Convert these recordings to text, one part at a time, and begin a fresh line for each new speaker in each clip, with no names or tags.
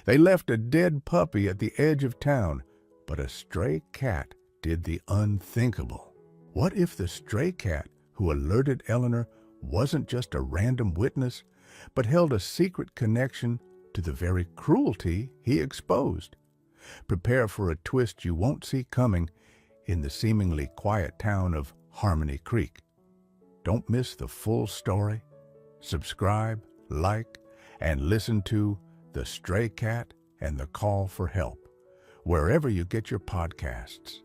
They left a dead puppy at the edge of town, but a stray cat did the unthinkable. What if the stray cat who alerted Eleanor wasn't just a random witness, but held a secret connection to the very cruelty he exposed? Prepare for a twist you won't see coming in the seemingly quiet town of Harmony Creek. Don't miss the full story. Subscribe, like, and listen to The Stray Cat and The Call for Help, wherever you get your podcasts.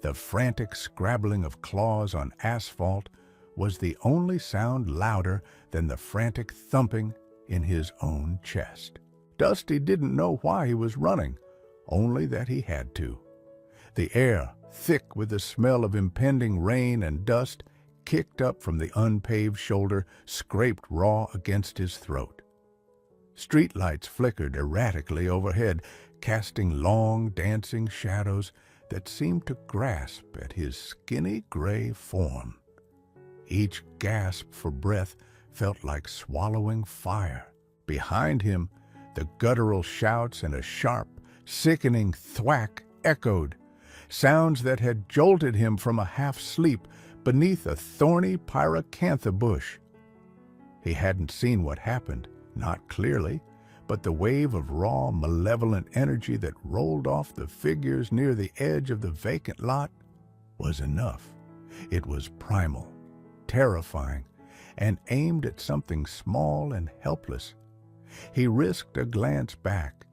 The frantic scrabbling of claws on asphalt was the only sound louder than the frantic thumping in his own chest. Dusty didn't know why he was running, only that he had to. The air, thick with the smell of impending rain and dust, kicked up from the unpaved shoulder, scraped raw against his throat. Streetlights flickered erratically overhead, casting long, dancing shadows that seemed to grasp at his skinny gray form. Each gasp for breath felt like swallowing fire. Behind him, the guttural shouts and a sharp, sickening thwack echoed, sounds that had jolted him from a half-sleep beneath a thorny pyracantha bush. He hadn't seen what happened, not clearly, but the wave of raw, malevolent energy that rolled off the figures near the edge of the vacant lot was enough. It was primal, terrifying, and aimed at something small and helpless. He risked a glance back.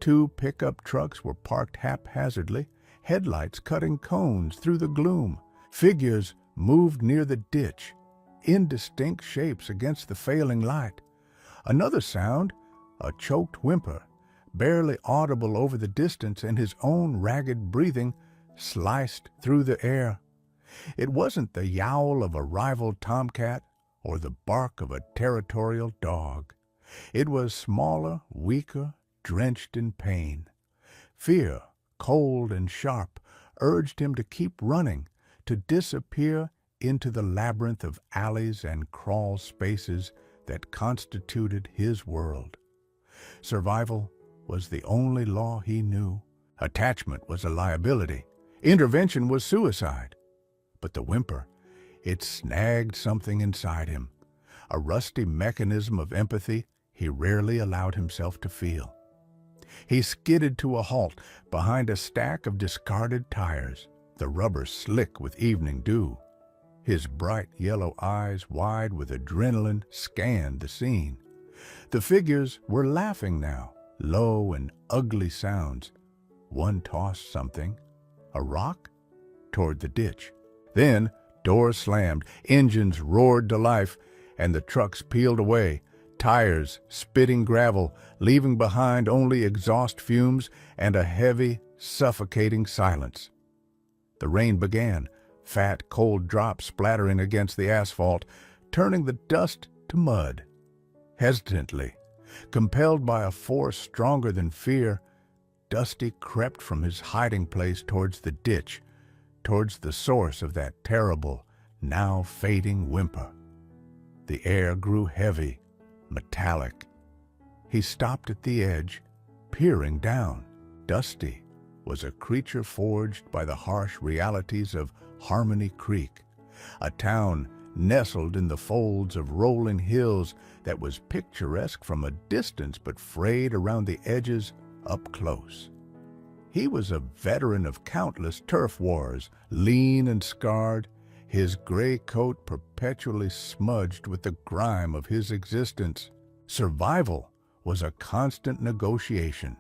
2 pickup trucks were parked haphazardly, headlights cutting cones through the gloom. Figures moved near the ditch, indistinct shapes against the failing light. Another sound, a choked whimper, barely audible over the distance, and his own ragged breathing sliced through the air. It wasn't the yowl of a rival tomcat or the bark of a territorial dog. It was smaller, weaker, drenched in pain. Fear, cold and sharp, urged him to keep running, to disappear into the labyrinth of alleys and crawl spaces that constituted his world. Survival was the only law he knew. Attachment was a liability. Intervention was suicide. But the whimper, it snagged something inside him, a rusty mechanism of empathy he rarely allowed himself to feel. He skidded to a halt behind a stack of discarded tires, the rubber slick with evening dew. His bright yellow eyes, wide with adrenaline, scanned the scene. The figures were laughing now, low and ugly sounds. One tossed something, a rock, toward the ditch. Then doors slammed, engines roared to life, and the trucks peeled away, tires spitting gravel, leaving behind only exhaust fumes and a heavy, suffocating silence. The rain began, fat, cold drops splattering against the asphalt, turning the dust to mud. Hesitantly, compelled by a force stronger than fear, Dusty crept from his hiding place towards the ditch, towards the source of that terrible, now fading whimper. The air grew heavy, metallic. He stopped at the edge, peering down. Dusty was a creature forged by the harsh realities of Harmony Creek, a town nestled in the folds of rolling hills that was picturesque from a distance but frayed around the edges up close. He was a veteran of countless turf wars, lean and scarred, his gray coat perpetually smudged with the grime of his existence. Survival was a constant negotiation,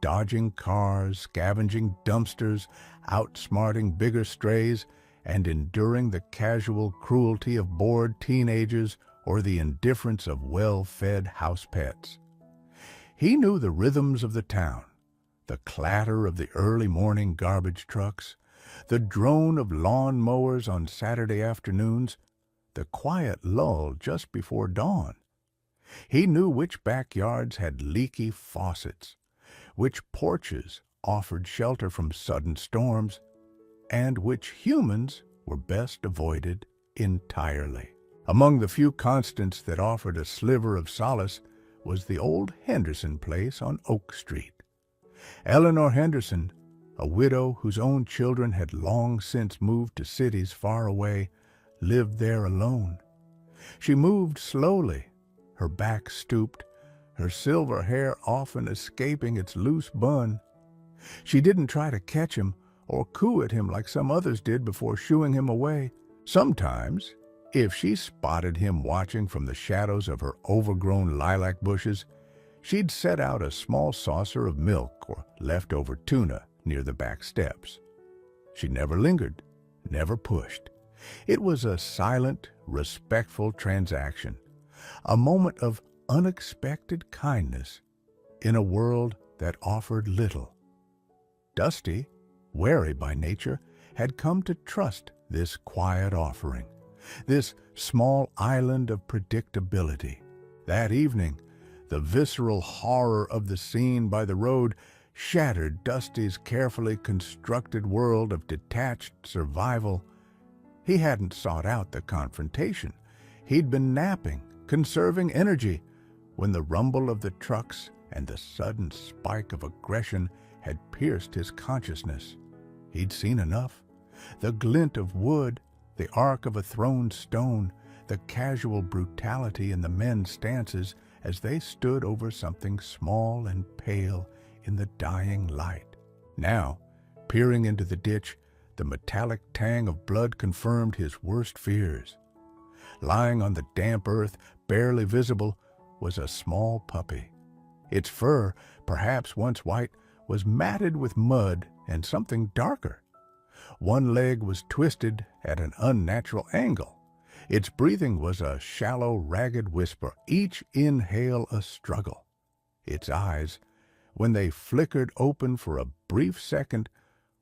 dodging cars, scavenging dumpsters, outsmarting bigger strays, and enduring the casual cruelty of bored teenagers or the indifference of well-fed house pets. He knew the rhythms of the town, the clatter of the early morning garbage trucks, the drone of lawn mowers on Saturday afternoons, the quiet lull just before dawn. He knew which backyards had leaky faucets, which porches offered shelter from sudden storms, and which humans were best avoided entirely. Among the few constants that offered a sliver of solace was the old Henderson place on Oak Street. Eleanor Henderson, a widow whose own children had long since moved to cities far away, lived there alone. She moved slowly, her back stooped, her silver hair often escaping its loose bun. She didn't try to catch him or coo at him like some others did before shooing him away. Sometimes, if she spotted him watching from the shadows of her overgrown lilac bushes, she'd set out a small saucer of milk or leftover tuna near the back steps. She never lingered, never pushed. It was a silent, respectful transaction, a moment of unexpected kindness in a world that offered little. Dusty, wary by nature, had come to trust this quiet offering, this small island of predictability. That evening, the visceral horror of the scene by the road shattered Dusty's carefully constructed world of detached survival. He hadn't sought out the confrontation. He'd been napping, conserving energy, when the rumble of the trucks and the sudden spike of aggression had pierced his consciousness. He'd seen enough. The glint of wood, the arc of a thrown stone, the casual brutality in the men's stances as they stood over something small and pale in the dying light. Now, peering into the ditch, the metallic tang of blood confirmed his worst fears. Lying on the damp earth, barely visible, was a small puppy. Its fur, perhaps once white, was matted with mud and something darker. One leg was twisted at an unnatural angle. Its breathing was a shallow, ragged whisper, each inhale a struggle. Its eyes, when they flickered open for a brief second,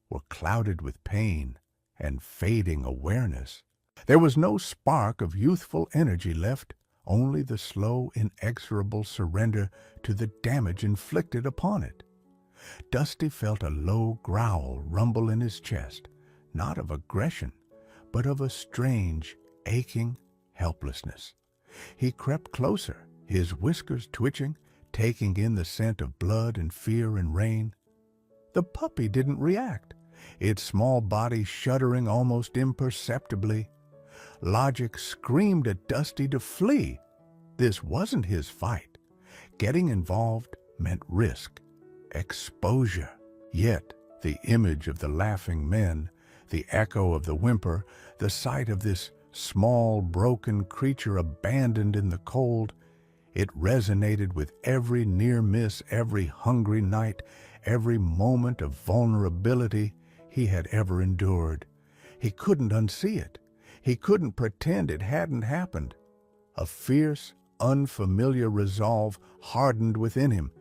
were clouded with pain and fading awareness. There was no spark of youthful energy left, only the slow, inexorable surrender to the damage inflicted upon it. Dusty felt a low growl rumble in his chest, not of aggression, but of a strange, aching helplessness. He crept closer, his whiskers twitching, taking in the scent of blood and fear and rain. The puppy didn't react, its small body shuddering almost imperceptibly. Logic screamed at Dusty to flee. This wasn't his fight. Getting involved meant risk, exposure. Yet the image of the laughing men, the echo of the whimper, the sight of this small, broken creature abandoned in the cold, it resonated with every near miss, every hungry night, every moment of vulnerability he had ever endured. He couldn't unsee it. He couldn't pretend it hadn't happened. A fierce, unfamiliar resolve hardened within him.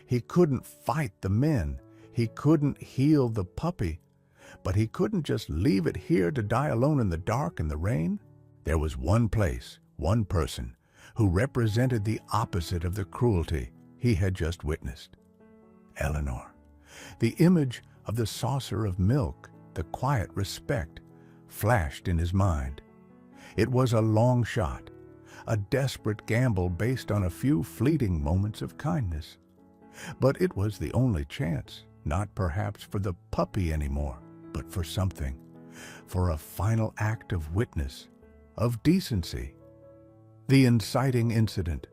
He couldn't fight the men. He couldn't heal the puppy. But he couldn't just leave it here to die alone in the dark and the rain. There was one place, one person, who represented the opposite of the cruelty he had just witnessed. Eleanor. The image of the saucer of milk, the quiet respect, flashed in his mind. It was a long shot, a desperate gamble based on a few fleeting moments of kindness. But it was the only chance, not perhaps for the puppy anymore, but for something, for a final act of witness, of decency. The inciting incident.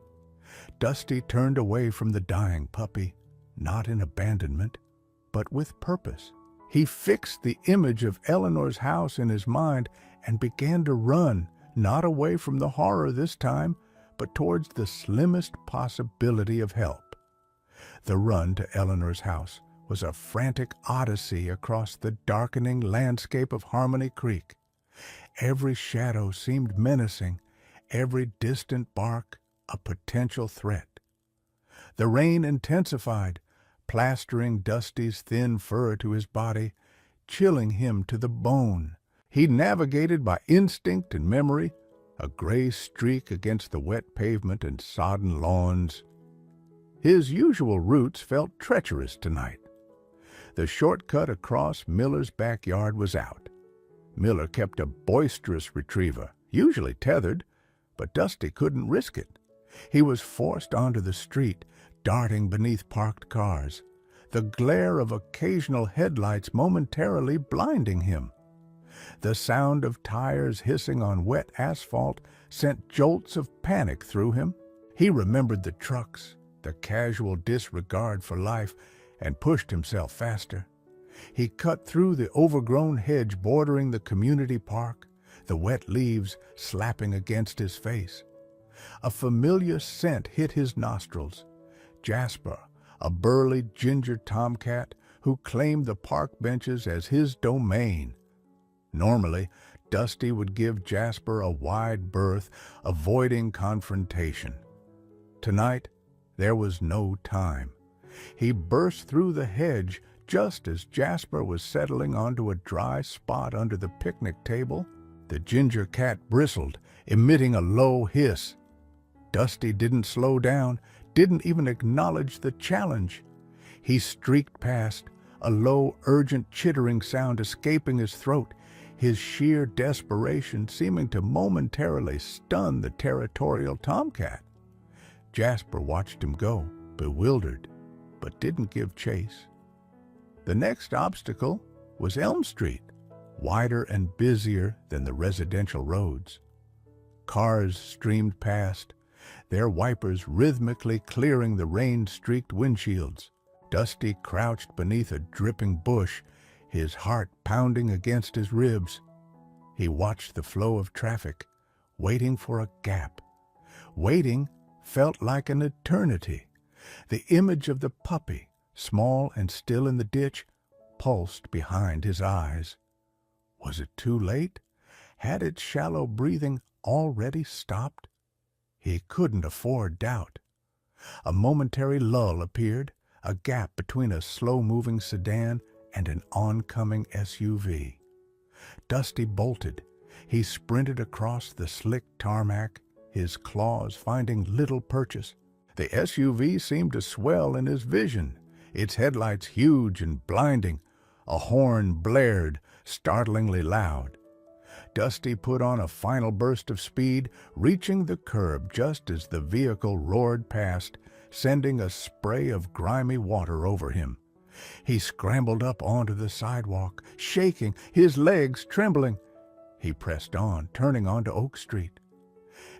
Dusty turned away from the dying puppy, not in abandonment, but with purpose. He fixed the image of Eleanor's house in his mind and began to run, not away from the horror this time, but towards the slimmest possibility of help. The run to Eleanor's house was a frantic odyssey across the darkening landscape of Harmony Creek. Every shadow seemed menacing, every distant bark a potential threat. The rain intensified, plastering Dusty's thin fur to his body, chilling him to the bone. He navigated by instinct and memory, a gray streak against the wet pavement and sodden lawns. His usual routes felt treacherous tonight. The shortcut across Miller's backyard was out. Miller kept a boisterous retriever, usually tethered, but Dusty couldn't risk it. He was forced onto the street, darting beneath parked cars, the glare of occasional headlights momentarily blinding him. The sound of tires hissing on wet asphalt sent jolts of panic through him. He remembered the trucks, the casual disregard for life, and pushed himself faster. He cut through the overgrown hedge bordering the community park, the wet leaves slapping against his face. A familiar scent hit his nostrils. Jasper, a burly ginger tomcat who claimed the park benches as his domain. Normally, Dusty would give Jasper a wide berth, avoiding confrontation. Tonight, there was no time. He burst through the hedge just as Jasper was settling onto a dry spot under the picnic table. The ginger cat bristled, emitting a low hiss. Dusty didn't slow down, didn't even acknowledge the challenge. He streaked past, a low, urgent chittering sound escaping his throat, his sheer desperation seeming to momentarily stun the territorial tomcat. Jasper watched him go, bewildered, but didn't give chase. The next obstacle was Elm Street, wider and busier than the residential roads. Cars streamed past, their wipers rhythmically clearing the rain-streaked windshields. Dusty crouched beneath a dripping bush, his heart pounding against his ribs. He watched the flow of traffic, waiting for a gap. Waiting felt like an eternity. The image of the puppy, small and still in the ditch, pulsed behind his eyes. Was it too late? Had its shallow breathing already stopped? He couldn't afford doubt. A momentary lull appeared, a gap between a slow-moving sedan and an oncoming SUV. Dusty bolted. He sprinted across the slick tarmac, his claws finding little purchase. The SUV seemed to swell in his vision, its headlights huge and blinding. A horn blared, startlingly loud. Dusty put on a final burst of speed, reaching the curb just as the vehicle roared past, sending a spray of grimy water over him. He scrambled up onto the sidewalk, shaking, his legs trembling. He pressed on, turning onto Oak Street.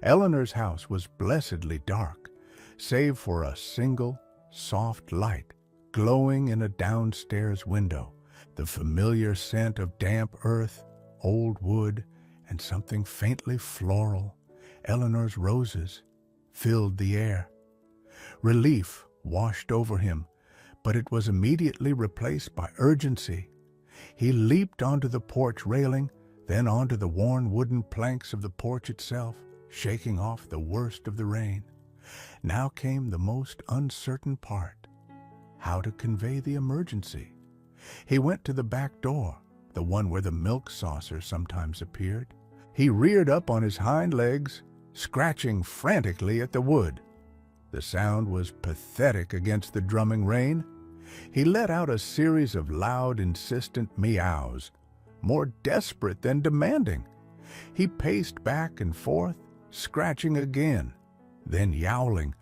Eleanor's house was blessedly dark, save for a single, soft light glowing in a downstairs window. The familiar scent of damp earth, old wood, and something faintly floral, Eleanor's roses, filled the air. Relief washed over him, but it was immediately replaced by urgency. He leaped onto the porch railing, then onto the worn wooden planks of the porch itself, shaking off the worst of the rain. Now came the most uncertain part: how to convey the emergency. He went to the back door, the one where the milk saucer sometimes appeared. He reared up on his hind legs, scratching frantically at the wood. The sound was pathetic against the drumming rain. He let out a series of loud, insistent meows, more desperate than demanding. He paced back and forth, scratching again, then yowling,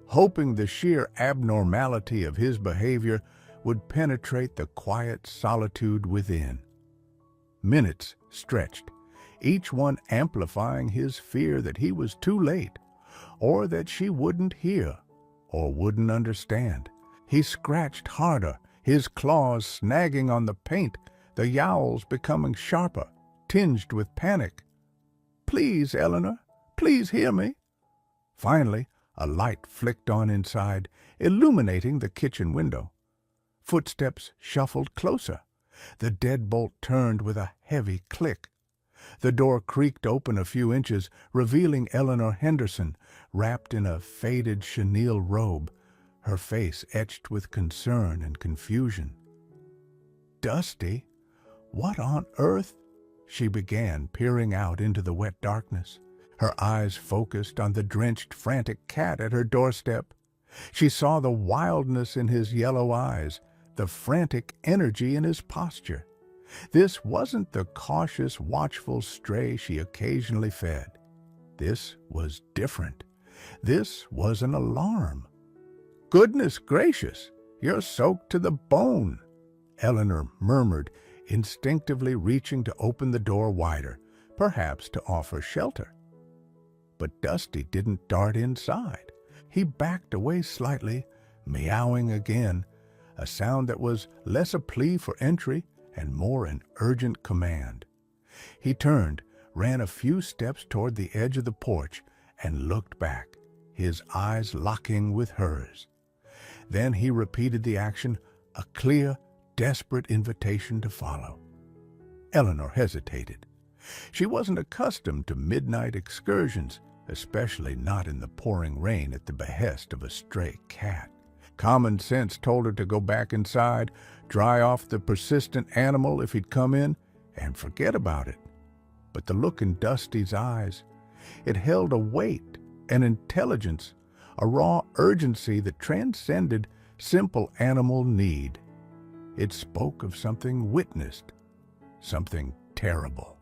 hoping the sheer abnormality of his behavior would penetrate the quiet solitude within. Minutes stretched, each one amplifying his fear that he was too late, or that she wouldn't hear, or wouldn't understand. He scratched harder, his claws snagging on the paint, the yowls becoming sharper, tinged with panic. "Please, Eleanor, please hear me." Finally, a light flicked on inside, illuminating the kitchen window. Footsteps shuffled closer. The deadbolt turned with a heavy click. The door creaked open a few inches, revealing Eleanor Henderson, wrapped in a faded chenille robe, her face etched with concern and confusion. "Dusty, what on earth?" she began, peering out into the wet darkness, her eyes focused on the drenched, frantic cat at her doorstep. She saw the wildness in his yellow eyes, the frantic energy in his posture. This wasn't the cautious, watchful stray she occasionally fed. This was different. This was an alarm. "Goodness gracious, you're soaked to the bone," Eleanor murmured, instinctively reaching to open the door wider, perhaps to offer shelter. But Dusty didn't dart inside. He backed away slightly, meowing again, a sound that was less a plea for entry and more an urgent command. He turned, ran a few steps toward the edge of the porch, and looked back, his eyes locking with hers. Then he repeated the action, a clear, desperate invitation to follow. Eleanor hesitated. She wasn't accustomed to midnight excursions, especially not in the pouring rain at the behest of a stray cat. Common sense told her to go back inside, dry off the persistent animal if he'd come in, and forget about it. But the look in Dusty's eyes, it held a weight, an intelligence, a raw urgency that transcended simple animal need. It spoke of something witnessed, something terrible.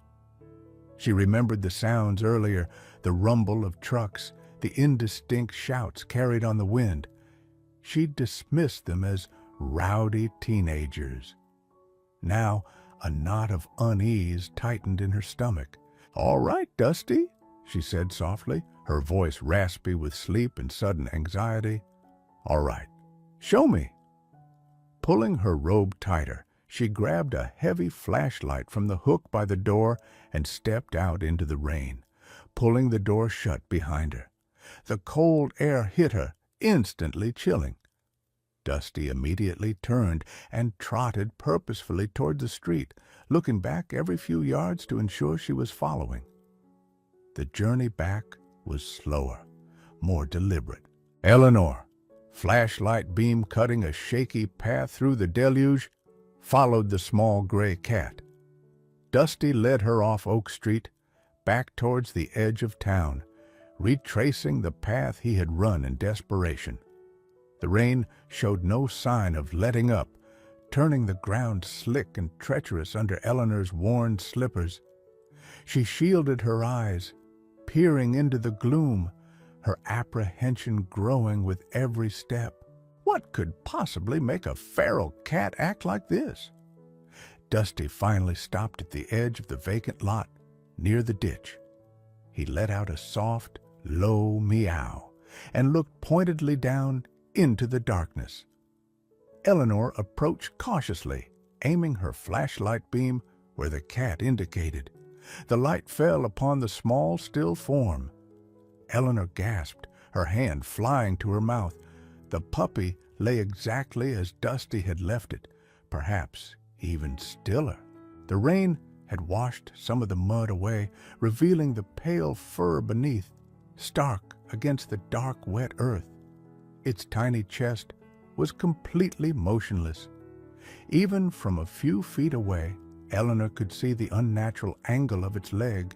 She remembered the sounds earlier, the rumble of trucks, the indistinct shouts carried on the wind. She dismissed them as rowdy teenagers. Now, a knot of unease tightened in her stomach. "All right, Dusty," she said softly, her voice raspy with sleep and sudden anxiety. "All right, show me." Pulling her robe tighter, she grabbed a heavy flashlight from the hook by the door and stepped out into the rain, pulling the door shut behind her. The cold air hit her, instantly chilling. Dusty immediately turned and trotted purposefully toward the street, looking back every few yards to ensure she was following. The journey back was slower, more deliberate. Eleanor, flashlight beam cutting a shaky path through the deluge, followed the small gray cat. Dusty led her off Oak Street, back towards the edge of town, retracing the path he had run in desperation. The rain showed no sign of letting up, turning the ground slick and treacherous under Eleanor's worn slippers. She shielded her eyes, peering into the gloom, her apprehension growing with every step. What could possibly make a feral cat act like this? Dusty finally stopped at the edge of the vacant lot, near the ditch. He let out a soft, low meow and looked pointedly down into the darkness. Eleanor approached cautiously, aiming her flashlight beam where the cat indicated. The light fell upon the small, still form. Eleanor gasped, her hand flying to her mouth. The puppy lay exactly as Dusty had left it, perhaps even stiller. The rain had washed some of the mud away, revealing the pale fur beneath, stark against the dark, wet earth. Its tiny chest was completely motionless. Even from a few feet away, Eleanor could see the unnatural angle of its leg,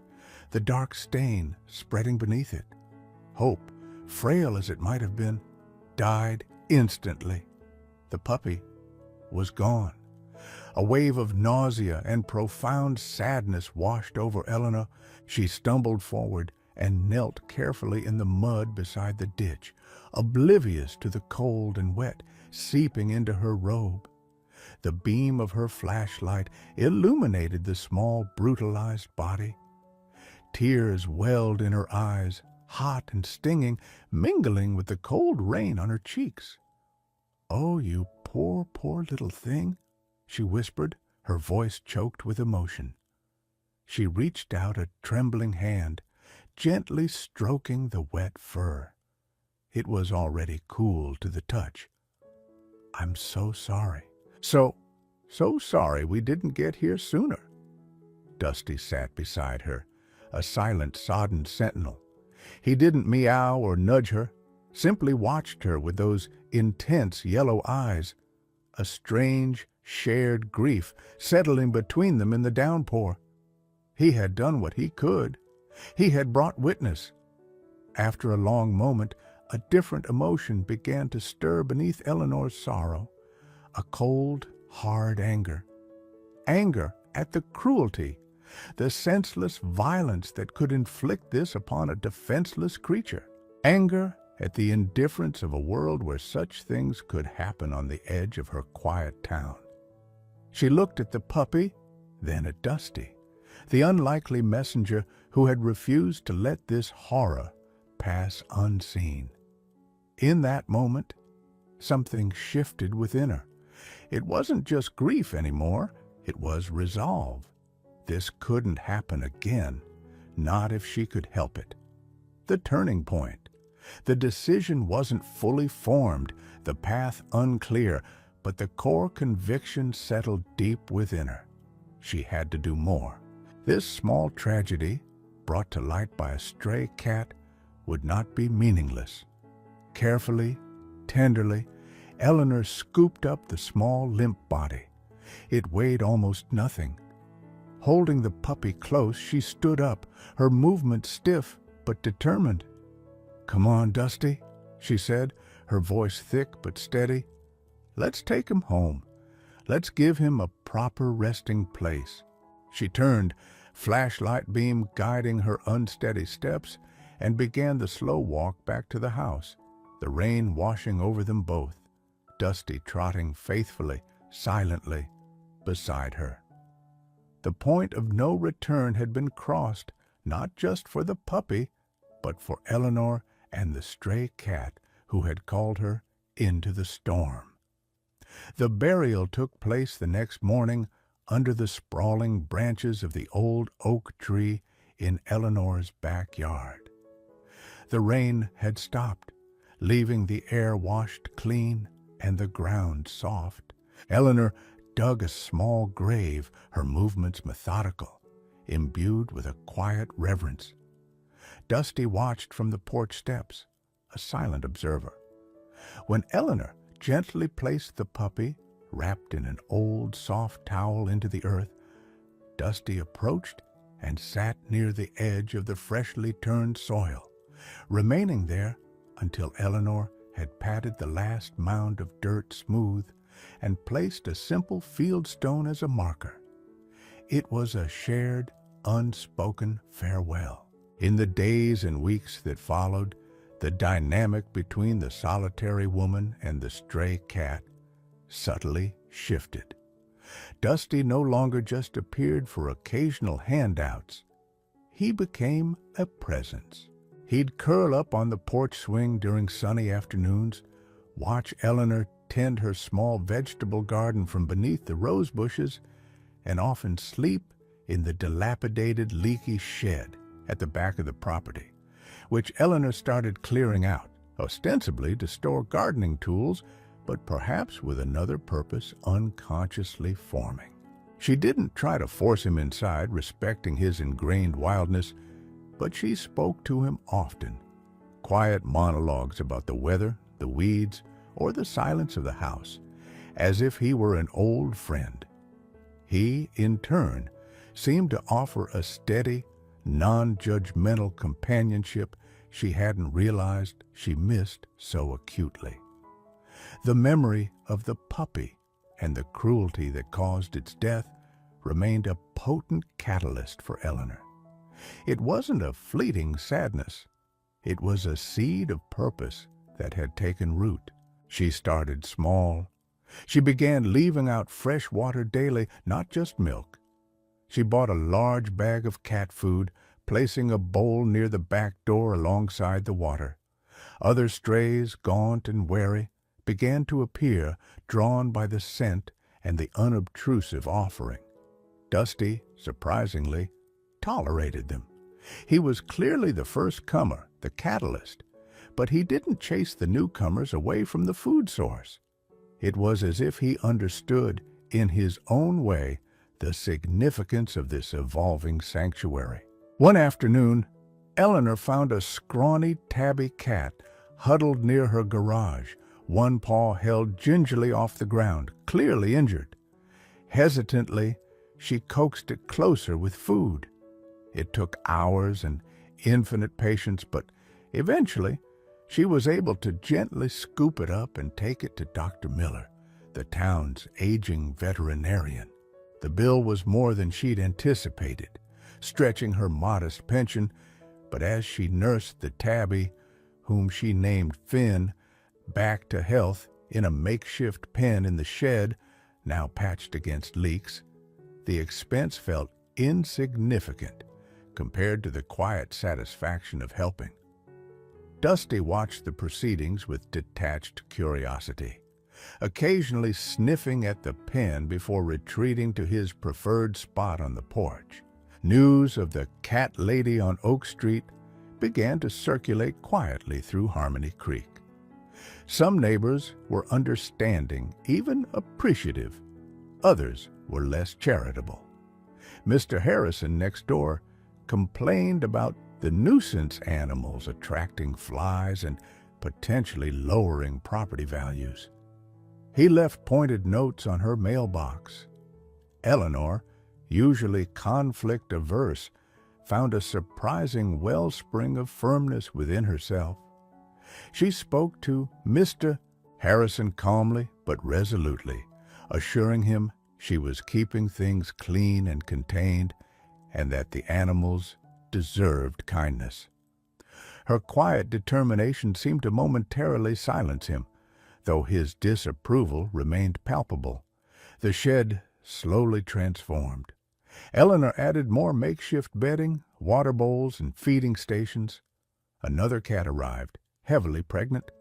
the dark stain spreading beneath it. Hope, frail as it might have been, died instantly. The puppy was gone. A wave of nausea and profound sadness washed over Eleanor. She stumbled forward and knelt carefully in the mud beside the ditch, oblivious to the cold and wet seeping into her robe. The beam of her flashlight illuminated the small, brutalized body. Tears welled in her eyes, hot and stinging, mingling with the cold rain on her cheeks. "Oh, you poor, poor little thing," she whispered, her voice choked with emotion. She reached out a trembling hand, gently stroking the wet fur. It was already cool to the touch. "I'm so sorry. So sorry we didn't get here sooner." Dusty sat beside her, a silent, sodden sentinel. He didn't meow or nudge her, simply watched her with those intense yellow eyes, a strange, shared grief settling between them in the downpour. He had done what he could. He had brought witness. After a long moment, a different emotion began to stir beneath Eleanor's sorrow, a cold, hard anger. Anger at the cruelty, the senseless violence that could inflict this upon a defenseless creature. Anger at the indifference of a world where such things could happen on the edge of her quiet town. She looked at the puppy, then at Dusty, the unlikely messenger who had refused to let this horror pass unseen. In that moment, something shifted within her. It wasn't just grief anymore, it was resolve. This couldn't happen again, not if she could help it. The turning point. The decision wasn't fully formed, the path unclear, but the core conviction settled deep within her. She had to do more. This small tragedy, brought to light by a stray cat, would not be meaningless. Carefully, tenderly, Eleanor scooped up the small, limp body. It weighed almost nothing. Holding the puppy close, she stood up, her movement stiff but determined. "Come on, Dusty," she said, her voice thick but steady. "Let's take him home. Let's give him a proper resting place." She turned, flashlight beam guiding her unsteady steps, and began the slow walk back to the house, the rain washing over them both, Dusty trotting faithfully, silently, beside her. The point of no return had been crossed, not just for the puppy, but for Eleanor and the stray cat who had called her into the storm. The burial took place the next morning under the sprawling branches of the old oak tree in Eleanor's backyard. The rain had stopped, leaving the air washed clean and the ground soft. Eleanor dug a small grave, her movements methodical, imbued with a quiet reverence. Dusty watched from the porch steps, a silent observer. When Eleanor gently placed the puppy, wrapped in an old soft towel, into the earth, Dusty approached and sat near the edge of the freshly turned soil, remaining there until Eleanor had patted the last mound of dirt smooth and placed a simple field stone as a marker. It was a shared, unspoken farewell. In the days and weeks that followed, the dynamic between the solitary woman and the stray cat subtly shifted. Dusty no longer just appeared for occasional handouts. He became a presence. He'd curl up on the porch swing during sunny afternoons, watch Eleanor tend her small vegetable garden from beneath the rose bushes, and often sleep in the dilapidated, leaky shed at the back of the property, which Eleanor started clearing out, ostensibly to store gardening tools, but perhaps with another purpose unconsciously forming. She didn't try to force him inside, respecting his ingrained wildness, but she spoke to him often, quiet monologues about the weather, the weeds, or the silence of the house, as if he were an old friend. He, in turn, seemed to offer a steady, non-judgmental companionship she hadn't realized she missed so acutely. The memory of the puppy and the cruelty that caused its death remained a potent catalyst for Eleanor. It wasn't a fleeting sadness. It was a seed of purpose that had taken root. She started small. She began leaving out fresh water daily, not just milk. She bought a large bag of cat food, placing a bowl near the back door alongside the water. Other strays, gaunt and wary, began to appear, drawn by the scent and the unobtrusive offering. Dusty, surprisingly, tolerated them. He was clearly the first comer, the catalyst, but he didn't chase the newcomers away from the food source. It was as if he understood, in his own way, the significance of this evolving sanctuary. One afternoon, Eleanor found a scrawny tabby cat huddled near her garage, one paw held gingerly off the ground, clearly injured. Hesitantly, she coaxed it closer with food. It took hours and infinite patience, but eventually she was able to gently scoop it up and take it to Dr. Miller, the town's aging veterinarian. The bill was more than she'd anticipated, stretching her modest pension, but as she nursed the tabby, whom she named Finn, back to health in a makeshift pen in the shed, now patched against leaks, the expense felt insignificant compared to the quiet satisfaction of helping. Dusty watched the proceedings with detached curiosity, occasionally sniffing at the pen before retreating to his preferred spot on the porch. News of the cat lady on Oak Street began to circulate quietly through Harmony Creek. Some neighbors were understanding, even appreciative. Others were less charitable. Mr. Harrison next door complained about the nuisance animals attracting flies and potentially lowering property values. He left pointed notes on her mailbox. Eleanor, usually conflict-averse, found a surprising wellspring of firmness within herself. She spoke to Mr. Harrison calmly but resolutely, assuring him she was keeping things clean and contained and that the animals deserved kindness. Her quiet determination seemed to momentarily silence him, though his disapproval remained palpable. The shed slowly transformed. Eleanor added more makeshift bedding, water bowls, and feeding stations. Another cat arrived, heavily pregnant.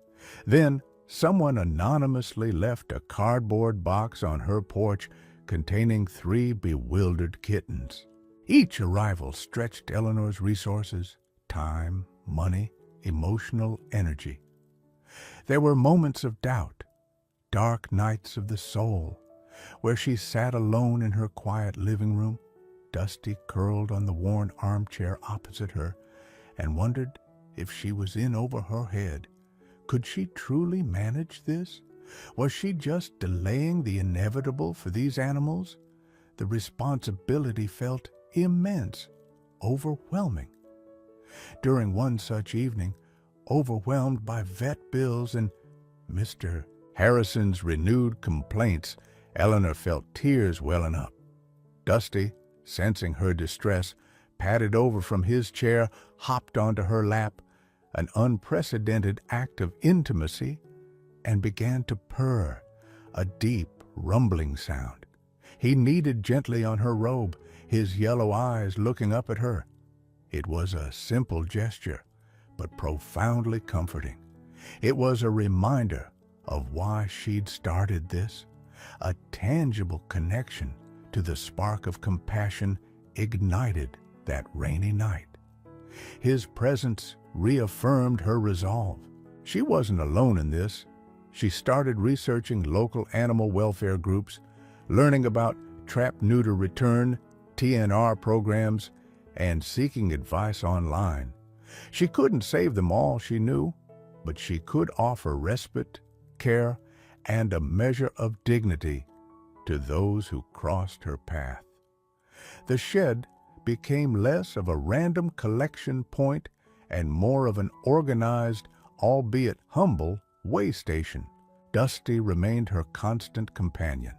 Then someone anonymously left a cardboard box on her porch containing 3 bewildered kittens. Each arrival stretched Eleanor's resources, time, money, emotional energy. There were moments of doubt, dark nights of the soul, where she sat alone in her quiet living room, Dusty curled on the worn armchair opposite her, and wondered if she was in over her head. Could she truly manage this? Was she just delaying the inevitable for these animals? The responsibility felt immense, overwhelming. During one such evening, overwhelmed by vet bills and Mr. Harrison's renewed complaints, Eleanor felt tears welling up. Dusty, sensing her distress, padded over from his chair, hopped onto her lap, an unprecedented act of intimacy, and began to purr, a deep, rumbling sound. He kneaded gently on her robe, his yellow eyes looking up at her. It was a simple gesture, but profoundly comforting. It was a reminder of why she'd started this, a tangible connection to the spark of compassion ignited that rainy night. His presence reaffirmed her resolve. She wasn't alone in this. She started researching local animal welfare groups, learning about trap-neuter return, TNR programs, and seeking advice online. She couldn't save them all, she knew, but she could offer respite, care, and a measure of dignity to those who crossed her path. The shed became less of a random collection point and more of an organized, albeit humble, way station. Dusty remained her constant companion,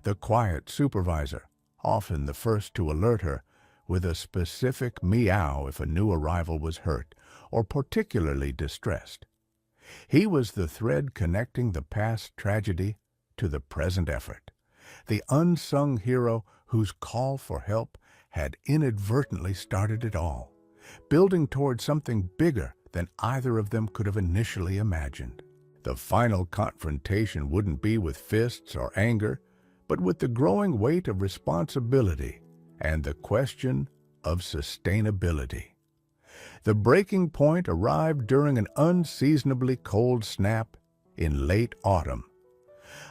the quiet supervisor, often the first to alert her, with a specific meow if a new arrival was hurt or particularly distressed. He was the thread connecting the past tragedy to the present effort, the unsung hero whose call for help had inadvertently started it all, building toward something bigger than either of them could have initially imagined. The final confrontation wouldn't be with fists or anger, but with the growing weight of responsibility and the question of sustainability. The breaking point arrived during an unseasonably cold snap in late autumn.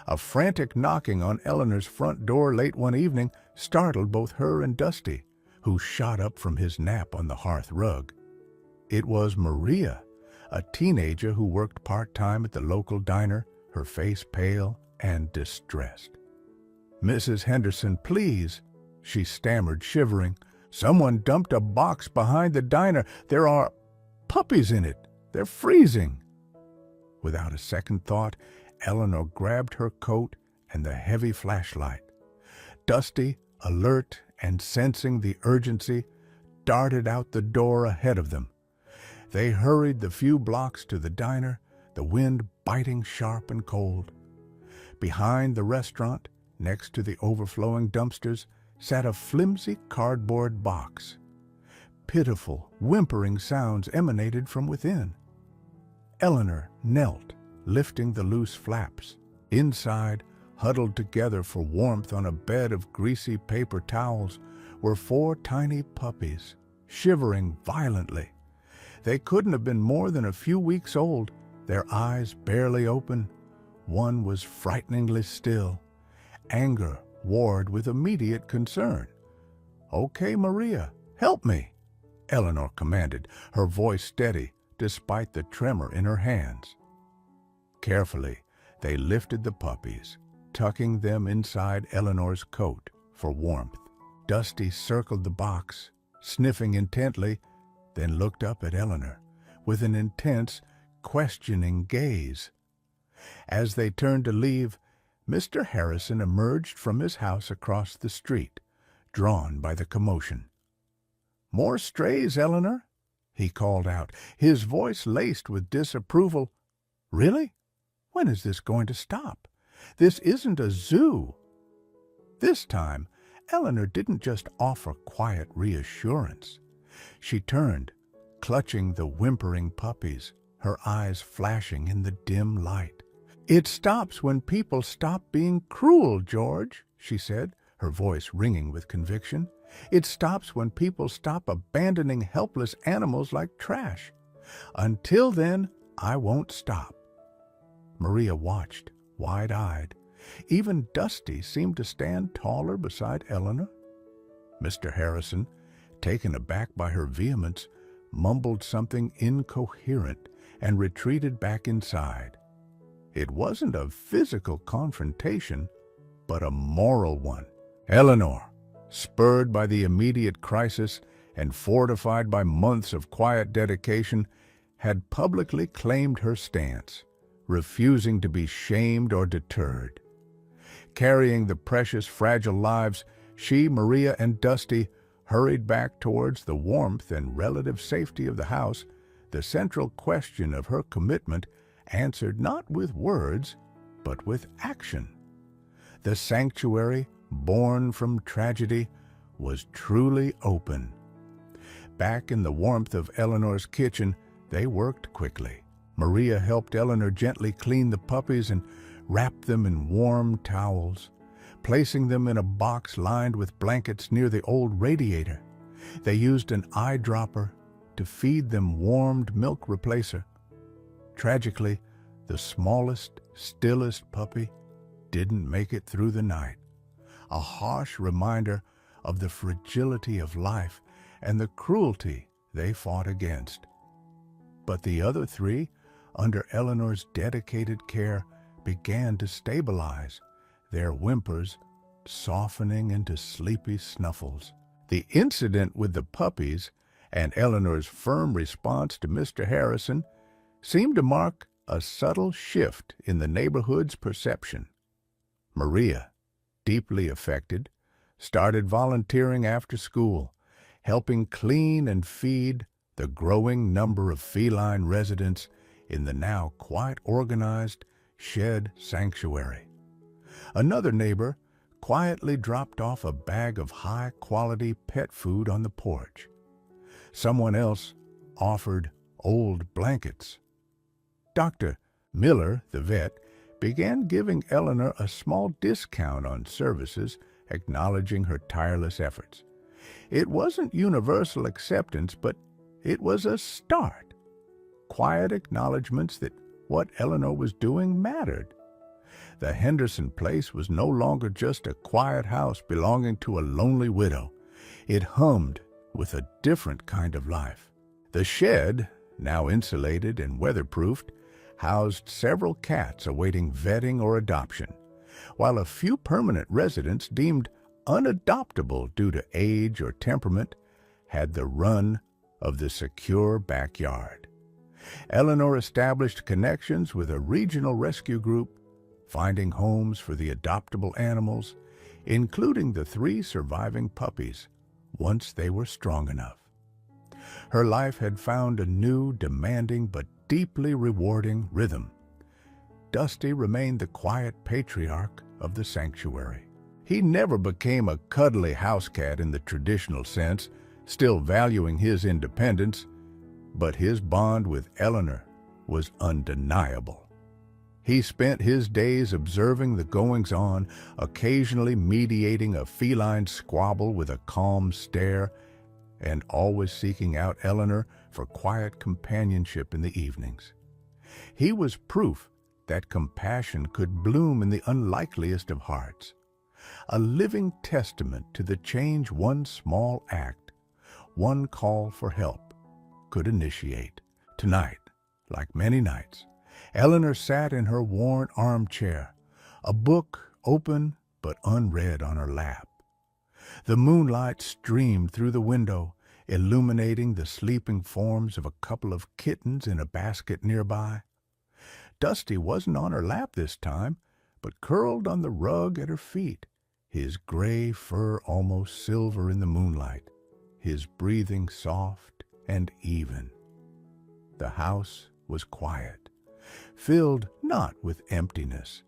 A frantic knocking on Eleanor's front door late one evening startled both her and Dusty, who shot up from his nap on the hearth rug. It was Maria, a teenager who worked part-time at the local diner, her face pale and distressed. "Mrs. Henderson, please," she stammered, shivering. "Someone dumped a box behind the diner. There are puppies in it. They're freezing." Without a second thought, Eleanor grabbed her coat and the heavy flashlight. Dusty, alert and sensing the urgency, darted out the door ahead of them. They hurried the few blocks to the diner, the wind biting sharp and cold. Behind the restaurant, next to the overflowing dumpsters, sat a flimsy cardboard box. Pitiful, whimpering sounds emanated from within. Eleanor knelt, lifting the loose flaps. Inside, huddled together for warmth on a bed of greasy paper towels, were 4 tiny puppies, shivering violently. They couldn't have been more than a few weeks old, their eyes barely open. One was frighteningly still. Anger warred with immediate concern. "Okay, Maria, help me," Eleanor commanded, her voice steady despite the tremor in her hands. Carefully, they lifted the puppies, tucking them inside Eleanor's coat for warmth. Dusty circled the box, sniffing intently, then looked up at Eleanor with an intense, questioning gaze. As they turned to leave, Mr. Harrison emerged from his house across the street, drawn by the commotion. "More strays, Eleanor?" he called out, his voice laced with disapproval. "Really? When is this going to stop? This isn't a zoo." This time, Eleanor didn't just offer quiet reassurance. She turned, clutching the whimpering puppies, her eyes flashing in the dim light. "It stops when people stop being cruel, George," she said, her voice ringing with conviction. "It stops when people stop abandoning helpless animals like trash. Until then, I won't stop." Maria watched, wide-eyed. Even Dusty seemed to stand taller beside Eleanor. Mr. Harrison, taken aback by her vehemence, mumbled something incoherent and retreated back inside. It wasn't a physical confrontation, but a moral one. Eleanor, spurred by the immediate crisis and fortified by months of quiet dedication, had publicly claimed her stance, refusing to be shamed or deterred. Carrying the precious, fragile lives, she, Maria, and Dusty hurried back towards the warmth and relative safety of the house, the central question of her commitment answered not with words, but with action. The sanctuary, born from tragedy, was truly open. Back in the warmth of Eleanor's kitchen, they worked quickly. Maria helped Eleanor gently clean the puppies and wrap them in warm towels, placing them in a box lined with blankets near the old radiator. They used an eyedropper to feed them warmed milk replacer. Tragically, the smallest, stillest puppy didn't make it through the night, a harsh reminder of the fragility of life and the cruelty they fought against. But the other 3, under Eleanor's dedicated care, began to stabilize, their whimpers softening into sleepy snuffles. The incident with the puppies and Eleanor's firm response to Mr. Harrison seemed to mark a subtle shift in the neighborhood's perception. Maria, deeply affected, started volunteering after school, helping clean and feed the growing number of feline residents in the now quite organized shed sanctuary. Another neighbor quietly dropped off a bag of high-quality pet food on the porch. Someone else offered old blankets. Dr. Miller, the vet, began giving Eleanor a small discount on services, acknowledging her tireless efforts. It wasn't universal acceptance, but it was a start. Quiet acknowledgments that what Eleanor was doing mattered. The Henderson place was no longer just a quiet house belonging to a lonely widow. It hummed with a different kind of life. The shed, now insulated and weatherproofed, housed several cats awaiting vetting or adoption, while a few permanent residents deemed unadoptable due to age or temperament had the run of the secure backyard. Eleanor established connections with a regional rescue group, finding homes for the adoptable animals, including the 3 surviving puppies, once they were strong enough. Her life had found a new, demanding, but deeply rewarding rhythm. Dusty remained the quiet patriarch of the sanctuary. He never became a cuddly house cat in the traditional sense, still valuing his independence, but his bond with Eleanor was undeniable. He spent his days observing the goings-on, occasionally mediating a feline squabble with a calm stare, and always seeking out Eleanor for quiet companionship in the evenings. He was proof that compassion could bloom in the unlikeliest of hearts, a living testament to the change one small act, one call for help, could initiate. Tonight, like many nights, Eleanor sat in her worn armchair, a book open but unread on her lap. The moonlight streamed through the window, illuminating the sleeping forms of a couple of kittens in a basket nearby. Dusty wasn't on her lap this time, but curled on the rug at her feet, his gray fur almost silver in the moonlight, his breathing soft and even. The house was quiet, filled not with emptiness,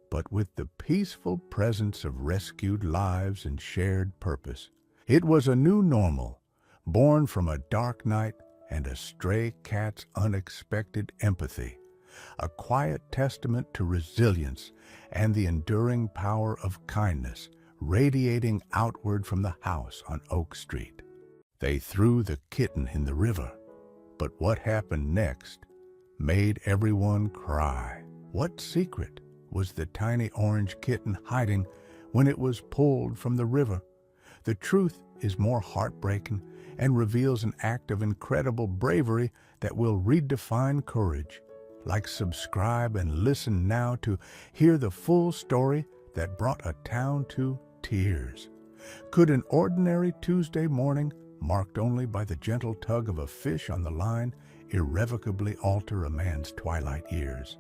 but with the peaceful presence of rescued lives and shared purpose. It was a new normal, born from a dark night and a stray cat's unexpected empathy, a quiet testament to resilience and the enduring power of kindness radiating outward from the house on Oak Street. They threw the kitten in the river, but what happened next made everyone cry. What secret was the tiny orange kitten hiding when it was pulled from the river? The truth is more heartbreaking and reveals an act of incredible bravery that will redefine courage. Like, subscribe, and listen now to hear the full story that brought a town to tears. Could an ordinary Tuesday morning, marked only by the gentle tug of a fish on the line, irrevocably alter a man's twilight years?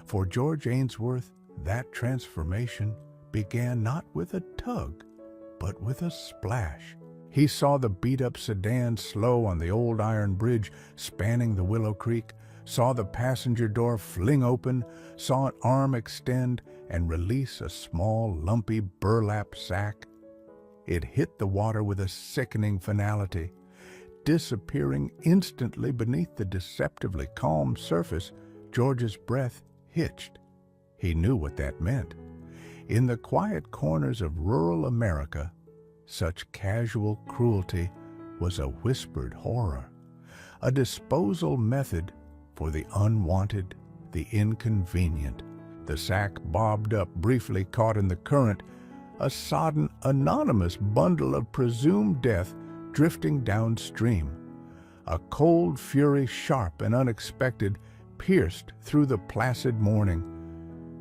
For George Ainsworth, that transformation began not with a tug, but with a splash. He saw the beat-up sedan slow on the old iron bridge spanning the Willow Creek, saw the passenger door fling open, saw an arm extend and release a small, lumpy burlap sack. It hit the water with a sickening finality. Disappearing instantly beneath the deceptively calm surface, George's breath hitched. He knew what that meant. In the quiet corners of rural America, such casual cruelty was a whispered horror, a disposal method for the unwanted, the inconvenient. The sack bobbed up, briefly caught in the current, a sodden, anonymous bundle of presumed death drifting downstream. A cold fury, sharp and unexpected, pierced through the placid morning.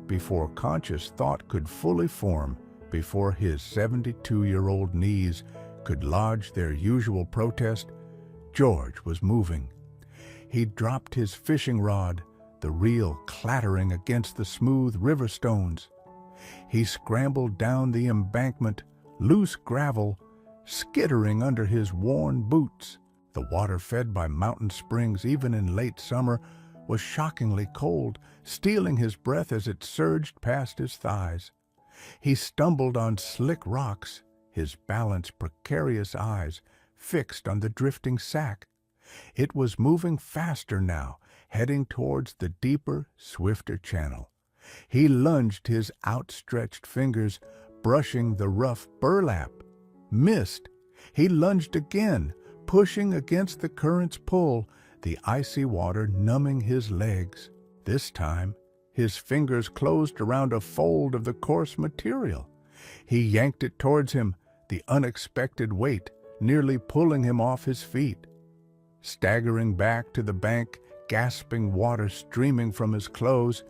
Before conscious thought could fully form, before his 72-year-old knees could lodge their usual protest, George was moving. He dropped his fishing rod, the reel clattering against the smooth river stones. He scrambled down the embankment, loose gravel skittering under his worn boots. The water, fed by mountain springs even in late summer, was shockingly cold, stealing his breath as it surged past his thighs. He stumbled on slick rocks, his balance precarious, eyes fixed on the drifting sack. It was moving faster now, heading towards the deeper, swifter channel. He lunged, his outstretched fingers brushing the rough burlap. Missed. He lunged again, pushing against the current's pull, the icy water numbing his legs. This time, his fingers closed around a fold of the coarse material. He yanked it towards him, the unexpected weight nearly pulling him off his feet. Staggering back to the bank, gasping water streaming from his clothes,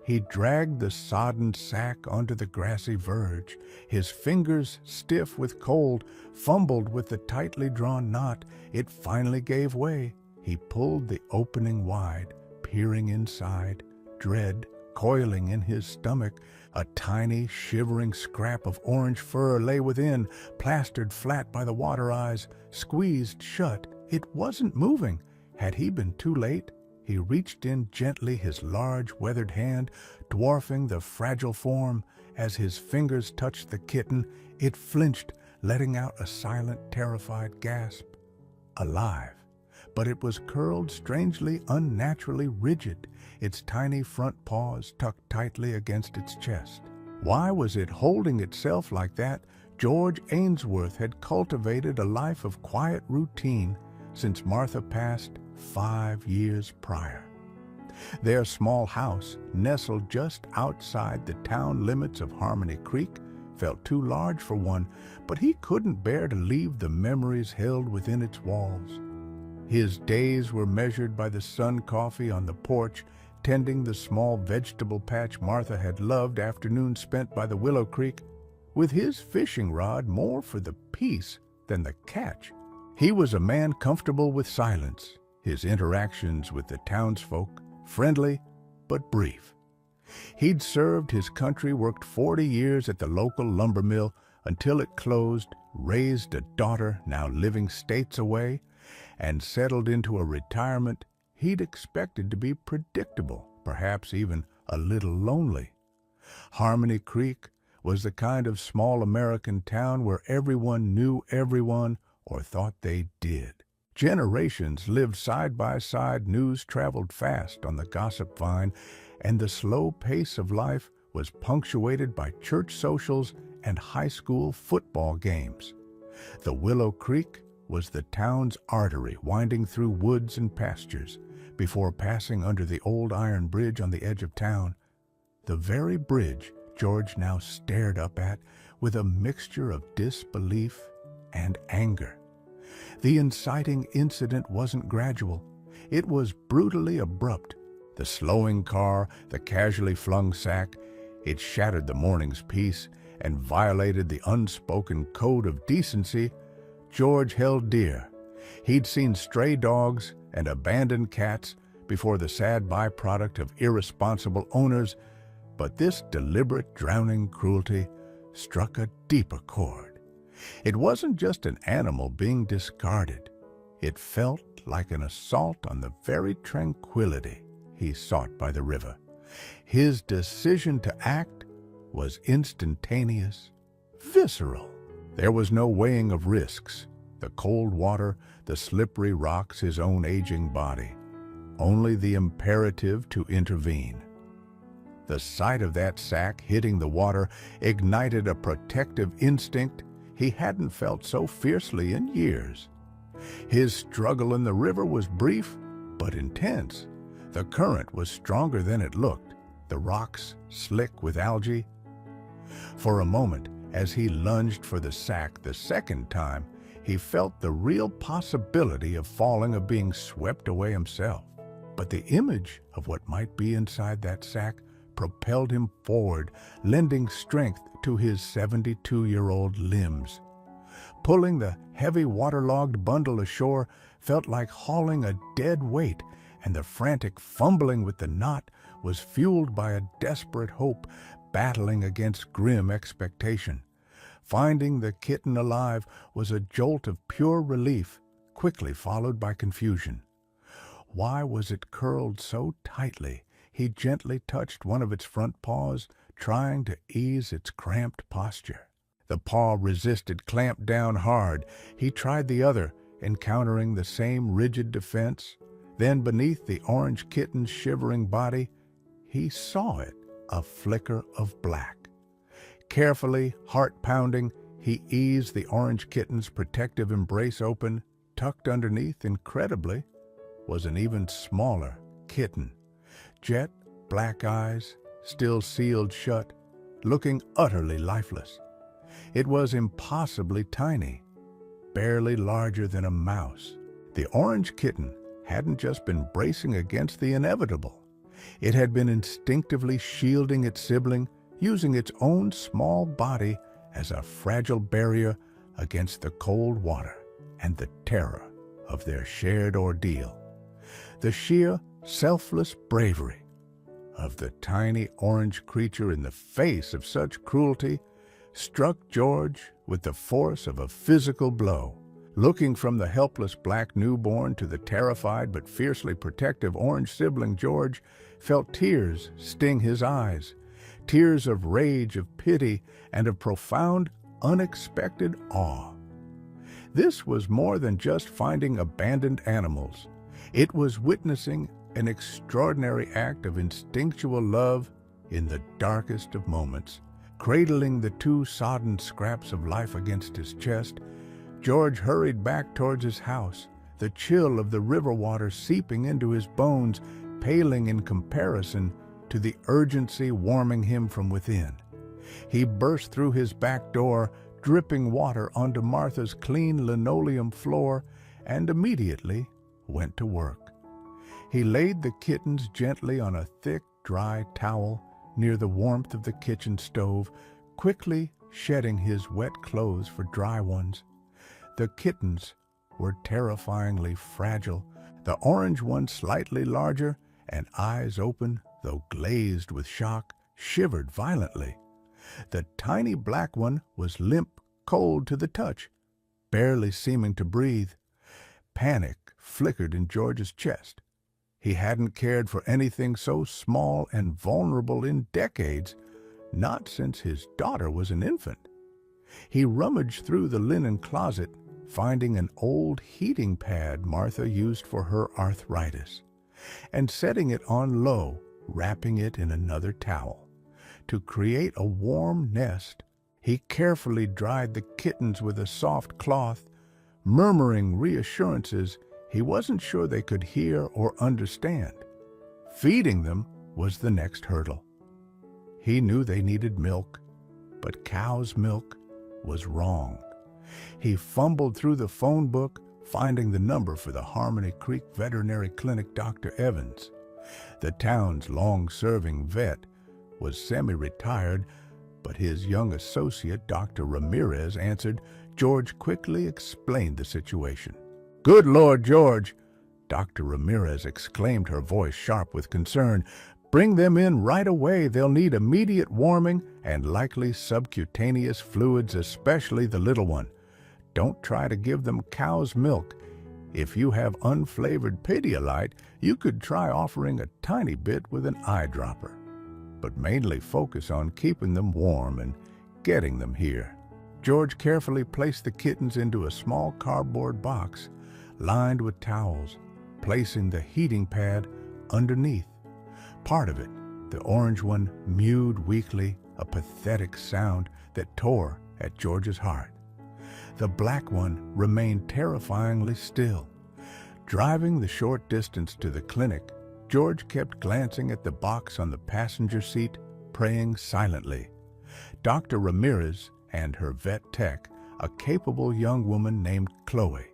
he dragged the sodden sack onto the grassy verge. His fingers, stiff with cold, fumbled with the tightly drawn knot. It finally gave way. He pulled the opening wide, peering inside, dread coiling in his stomach. A tiny, shivering scrap of orange fur lay within, plastered flat by the water eyes, squeezed shut. It wasn't moving. Had he been too late? He reached in gently, his large, weathered hand dwarfing the fragile form. As his fingers touched the kitten, it flinched, letting out a silent, terrified gasp. Alive, but it was curled strangely, unnaturally rigid, its tiny front paws tucked tightly against its chest. Why was it holding itself like that? George Ainsworth had cultivated a life of quiet routine since Martha passed 5 years prior. Their small house, nestled just outside the town limits of Harmony Creek, felt too large for one, but he couldn't bear to leave the memories held within its walls. His days were measured by the sun coffee on the porch, tending the small vegetable patch Martha had loved, afternoons spent by the Willow Creek, with his fishing rod more for the peace than the catch. He was a man comfortable with silence, his interactions with the townsfolk friendly but brief. He'd served his country, worked 40 years at the local lumber mill until it closed, raised a daughter now living states away, and settled into a retirement he'd expected to be predictable, perhaps even a little lonely. Harmony Creek was the kind of small American town where everyone knew everyone or thought they did. Generations lived side by side, news traveled fast on the gossip vine, and the slow pace of life was punctuated by church socials and high school football games. The Willow Creek was the town's artery, winding through woods and pastures before passing under the old iron bridge on the edge of town. The very bridge George now stared up at with a mixture of disbelief and anger. The inciting incident wasn't gradual. It was brutally abrupt. The slowing car, the casually flung sack, it shattered the morning's peace and violated the unspoken code of decency George held dear. He'd seen stray dogs and abandoned cats before, the sad byproduct of irresponsible owners, but this deliberate, drowning cruelty struck a deeper chord. It wasn't just an animal being discarded. It felt like an assault on the very tranquility he sought by the river. His decision to act was instantaneous, visceral. There was no weighing of risks, the cold water, the slippery rocks, his own aging body. Only the imperative to intervene. The sight of that sack hitting the water ignited a protective instinct he hadn't felt so fiercely in years. His struggle in the river was brief but intense. The current was stronger than it looked, the rocks slick with algae. For a moment, as he lunged for the sack the second time, he felt the real possibility of falling, of being swept away himself. But the image of what might be inside that sack propelled him forward, lending strength to his 72-year-old limbs. Pulling the heavy, waterlogged bundle ashore felt like hauling a dead weight, and the frantic fumbling with the knot was fueled by a desperate hope, battling against grim expectation. Finding the kitten alive was a jolt of pure relief, quickly followed by confusion. Why was it curled so tightly? He gently touched one of its front paws, trying to ease its cramped posture. The paw resisted, clamped down hard. He tried the other, encountering the same rigid defense. Then beneath the orange kitten's shivering body, he saw it, a flicker of black. Carefully, heart-pounding, he eased the orange kitten's protective embrace open. Tucked underneath, incredibly, was an even smaller kitten. Jet black eyes, still sealed shut, looking utterly lifeless. It was impossibly tiny, barely larger than a mouse. The orange kitten hadn't just been bracing against the inevitable. It had been instinctively shielding its sibling, using its own small body as a fragile barrier against the cold water and the terror of their shared ordeal. The sheer, selfless bravery of the tiny orange creature in the face of such cruelty struck George with the force of a physical blow. Looking from the helpless black newborn to the terrified but fiercely protective orange sibling, George felt tears sting his eyes, tears of rage, of pity, and of profound, unexpected awe. This was more than just finding abandoned animals. It was witnessing an extraordinary act of instinctual love in the darkest of moments. Cradling the two sodden scraps of life against his chest, George hurried back towards his house, the chill of the river water seeping into his bones, paling in comparison to the urgency warming him from within. He burst through his back door, dripping water onto Martha's clean linoleum floor, and immediately went to work. He laid the kittens gently on a thick, dry towel near the warmth of the kitchen stove, quickly shedding his wet clothes for dry ones. The kittens were terrifyingly fragile, the orange one slightly larger, and eyes open, though glazed with shock, shivered violently. The tiny black one was limp, cold to the touch, barely seeming to breathe. Panic flickered in George's chest. He hadn't cared for anything so small and vulnerable in decades, not since his daughter was an infant. He rummaged through the linen closet, finding an old heating pad Martha used for her arthritis, and setting it on low, wrapping it in another towel. To create a warm nest, he carefully dried the kittens with a soft cloth, murmuring reassurances he wasn't sure they could hear or understand. Feeding them was the next hurdle. He knew they needed milk, but cow's milk was wrong. He fumbled through the phone book, finding the number for the Harmony Creek Veterinary Clinic Dr. Evans. The town's long-serving vet was semi-retired, but his young associate, Dr. Ramirez, answered. George quickly explained the situation. "Good Lord, George!" Dr. Ramirez exclaimed, her voice sharp with concern. "Bring them in right away. They'll need immediate warming and likely subcutaneous fluids, especially the little one. Don't try to give them cow's milk. If you have unflavored Pedialyte, you could try offering a tiny bit with an eyedropper. But mainly focus on keeping them warm and getting them here." George carefully placed the kittens into a small cardboard box lined with towels, placing the heating pad underneath. Part of it, the orange one, mewed weakly, a pathetic sound that tore at George's heart. The black one remained terrifyingly still. Driving the short distance to the clinic, George kept glancing at the box on the passenger seat, praying silently. Dr. Ramirez and her vet tech, a capable young woman named Chloe,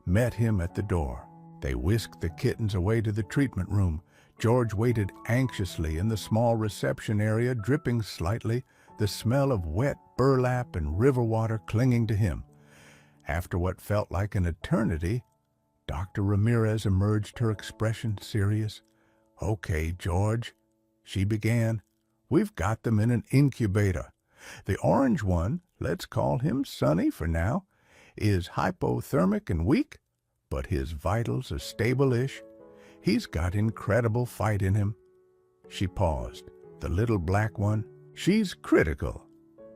met him at the door. They whisked the kittens away to the treatment room. George waited anxiously in the small reception area, dripping slightly, the smell of wet burlap and river water clinging to him. After what felt like an eternity, Dr. Ramirez emerged, her expression serious. "Okay, George," she began. "We've got them in an incubator. The orange one, let's call him Sonny for now, is hypothermic and weak, but his vitals are stable-ish. He's got incredible fight in him." She paused. "The little black one, she's critical.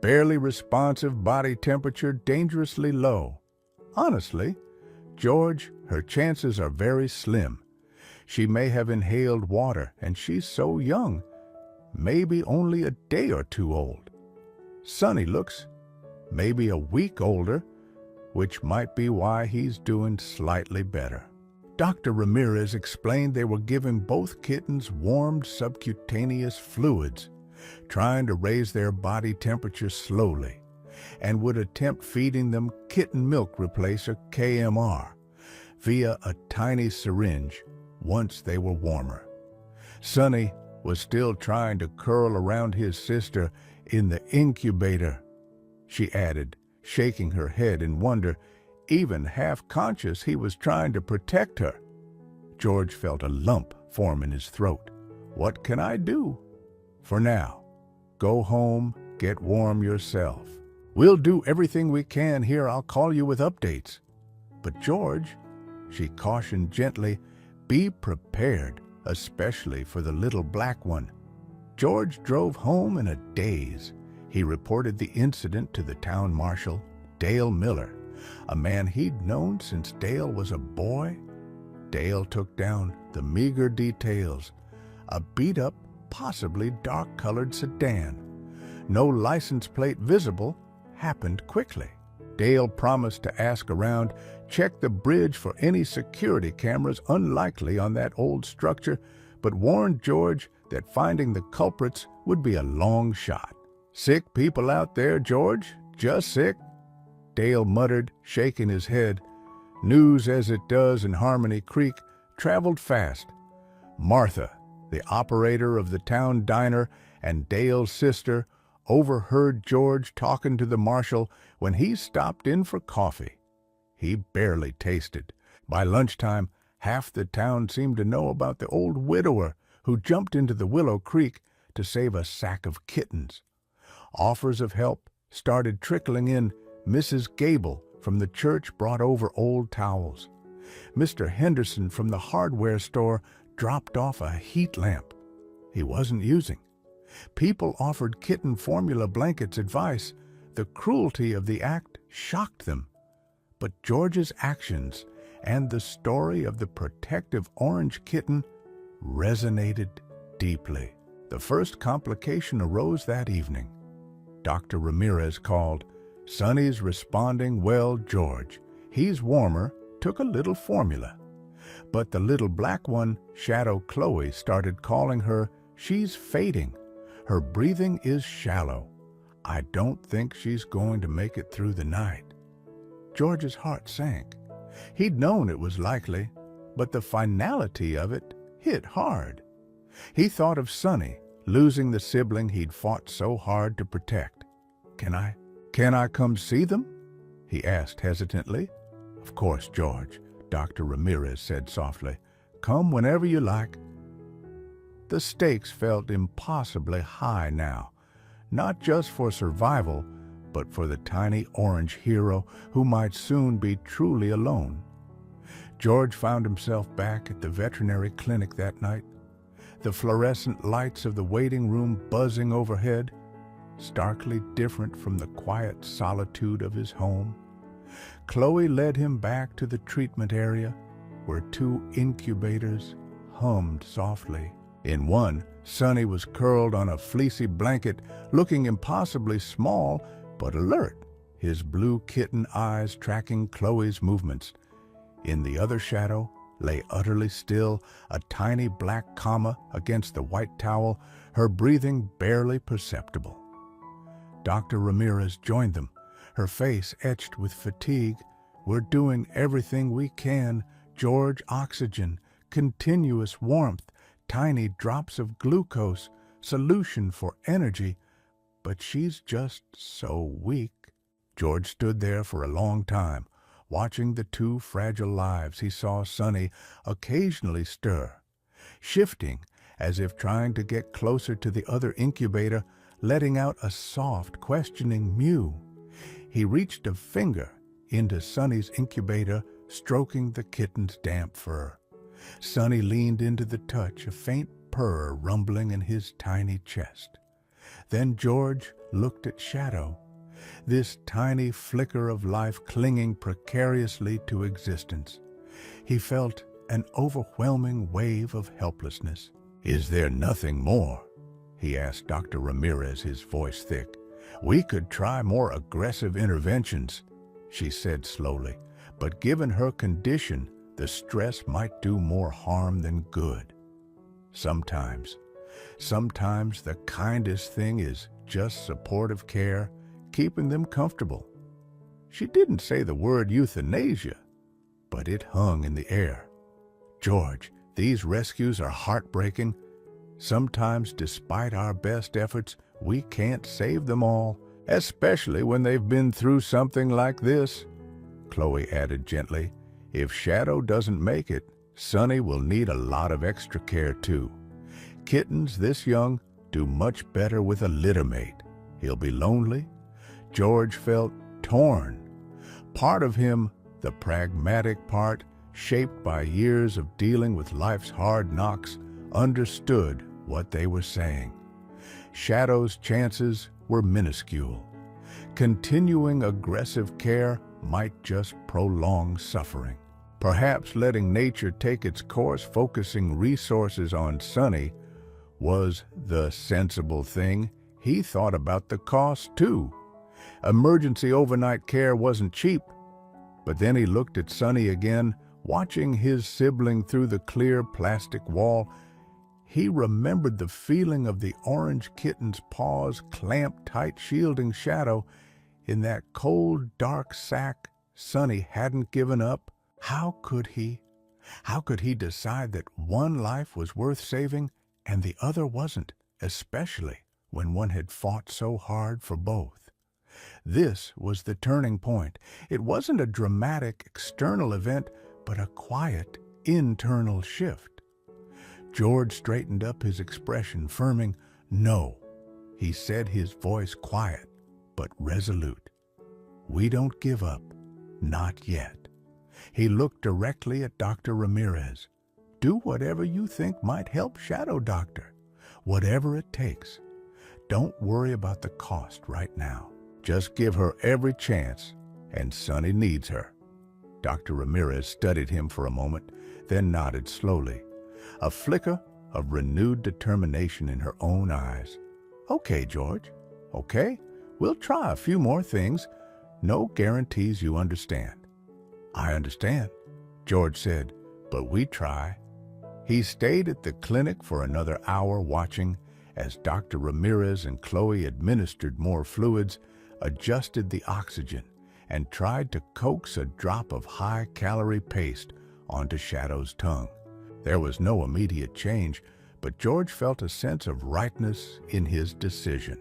Barely responsive, body temperature dangerously low. Honestly, George, her chances are very slim. She may have inhaled water, and she's so young, maybe only a day or two old. Sonny looks maybe a week older, which might be why he's doing slightly better." Dr. Ramirez explained they were giving both kittens warmed subcutaneous fluids, trying to raise their body temperature slowly, and would attempt feeding them kitten milk replacer KMR via a tiny syringe once they were warmer. Sonny was still trying to curl around his sister in the incubator, she added, shaking her head in wonder, even half-conscious he was trying to protect her. George felt a lump form in his throat. "What can I do?" "For now, go home, get warm yourself. We'll do everything we can here. I'll call you with updates." But George, she cautioned gently, be prepared, especially for the little black one. George drove home in a daze. He reported the incident to the town marshal, Dale Miller, a man he'd known since Dale was a boy. Dale took down the meager details. A beat-up, possibly dark-colored sedan. No license plate visible, happened quickly. Dale promised to ask around, check the bridge for any security cameras unlikely on that old structure, but warned George that finding the culprits would be a long shot. Sick people out there, George? Just sick? Dale muttered, shaking his head. News, as it does in Harmony Creek, traveled fast. Martha, the operator of the town diner and Dale's sister, overheard George talking to the marshal when he stopped in for coffee. He barely tasted. By lunchtime, half the town seemed to know about the old widower who jumped into the Willow Creek to save a sack of kittens. Offers of help started trickling in. Mrs. Gable from the church brought over old towels. Mr. Henderson from the hardware store dropped off a heat lamp he wasn't using. People offered kitten formula blankets advice. The cruelty of the act shocked them. But George's actions and the story of the protective orange kitten resonated deeply. The first complication arose that evening. Dr. Ramirez called. Sonny's responding well, George. He's warmer, took a little formula. But the little black one, Shadow Chloe, started calling her, she's fading. Her breathing is shallow. I don't think she's going to make it through the night. George's heart sank. He'd known it was likely, but the finality of it hit hard. He thought of Sonny, losing the sibling he'd fought so hard to protect. Can I come see them? He asked hesitantly. Of course, George, Dr. Ramirez said softly. Come whenever you like. The stakes felt impossibly high now, not just for survival, but for the tiny orange hero who might soon be truly alone. George found himself back at the veterinary clinic that night, the fluorescent lights of the waiting room buzzing overhead, starkly different from the quiet solitude of his home. Chloe led him back to the treatment area, where 2 incubators hummed softly. In one, Sonny was curled on a fleecy blanket, looking impossibly small but alert, his blue kitten eyes tracking Chloe's movements. In the other shadow lay utterly still a tiny black comma against the white towel, her breathing barely perceptible. Dr. Ramirez joined them, her face etched with fatigue. We're doing everything we can. George, oxygen, continuous warmth, tiny drops of glucose, solution for energy. But she's just so weak. George stood there for a long time, watching the 2 fragile lives. He saw Sonny occasionally stir, shifting as if trying to get closer to the other incubator, letting out a soft, questioning mew. He reached a finger into Sonny's incubator, stroking the kitten's damp fur. Sonny leaned into the touch, a faint purr rumbling in his tiny chest. Then George looked at Shadow, this tiny flicker of life clinging precariously to existence. He felt an overwhelming wave of helplessness. Is there nothing more? He asked Dr. Ramirez, his voice thick. We could try more aggressive interventions, she said slowly, but given her condition, the stress might do more harm than good. Sometimes the kindest thing is just supportive care, keeping them comfortable. She didn't say the word euthanasia, but it hung in the air. George, these rescues are heartbreaking. Sometimes, despite our best efforts, we can't save them all, especially when they've been through something like this. Chloe added gently, if Shadow doesn't make it, Sonny will need a lot of extra care too. Kittens this young do much better with a litter mate. He'll be lonely. George felt torn. Part of him The pragmatic part, shaped by years of dealing with life's hard knocks, understood what they were saying. Shadow's chances were minuscule. Continuing aggressive care might just prolong suffering. Perhaps letting nature take its course, focusing resources on Sunny, was the sensible thing. He thought about the cost, too. Emergency overnight care wasn't cheap. But then he looked at Sunny again, watching his sibling through the clear plastic wall. He remembered the feeling of the orange kitten's paws clamped tight, shielding Shadow. In that cold, dark sack, Sunny hadn't given up. How could he decide that one life was worth saving and the other wasn't, especially when one had fought so hard for both? This was the turning point. It wasn't a dramatic external event, but a quiet internal shift. George straightened up his expression, firming, "No," he said, his voice quiet but resolute. "We don't give up, not yet." He looked directly at Dr. Ramirez. "Do whatever you think might help Shadow, Doctor. Whatever it takes. Don't worry about the cost right now. Just give her every chance, and Sunny needs her." Dr. Ramirez studied him for a moment, then nodded slowly, a flicker of renewed determination in her own eyes. "Okay, George. Okay, we'll try a few more things. No guarantees, you understand." "I understand," George said, "but we try." He stayed at the clinic for another hour, watching as Dr. Ramirez and Chloe administered more fluids, adjusted the oxygen, and tried to coax a drop of high-calorie paste onto Shadow's tongue. There was no immediate change, but George felt a sense of rightness in his decision.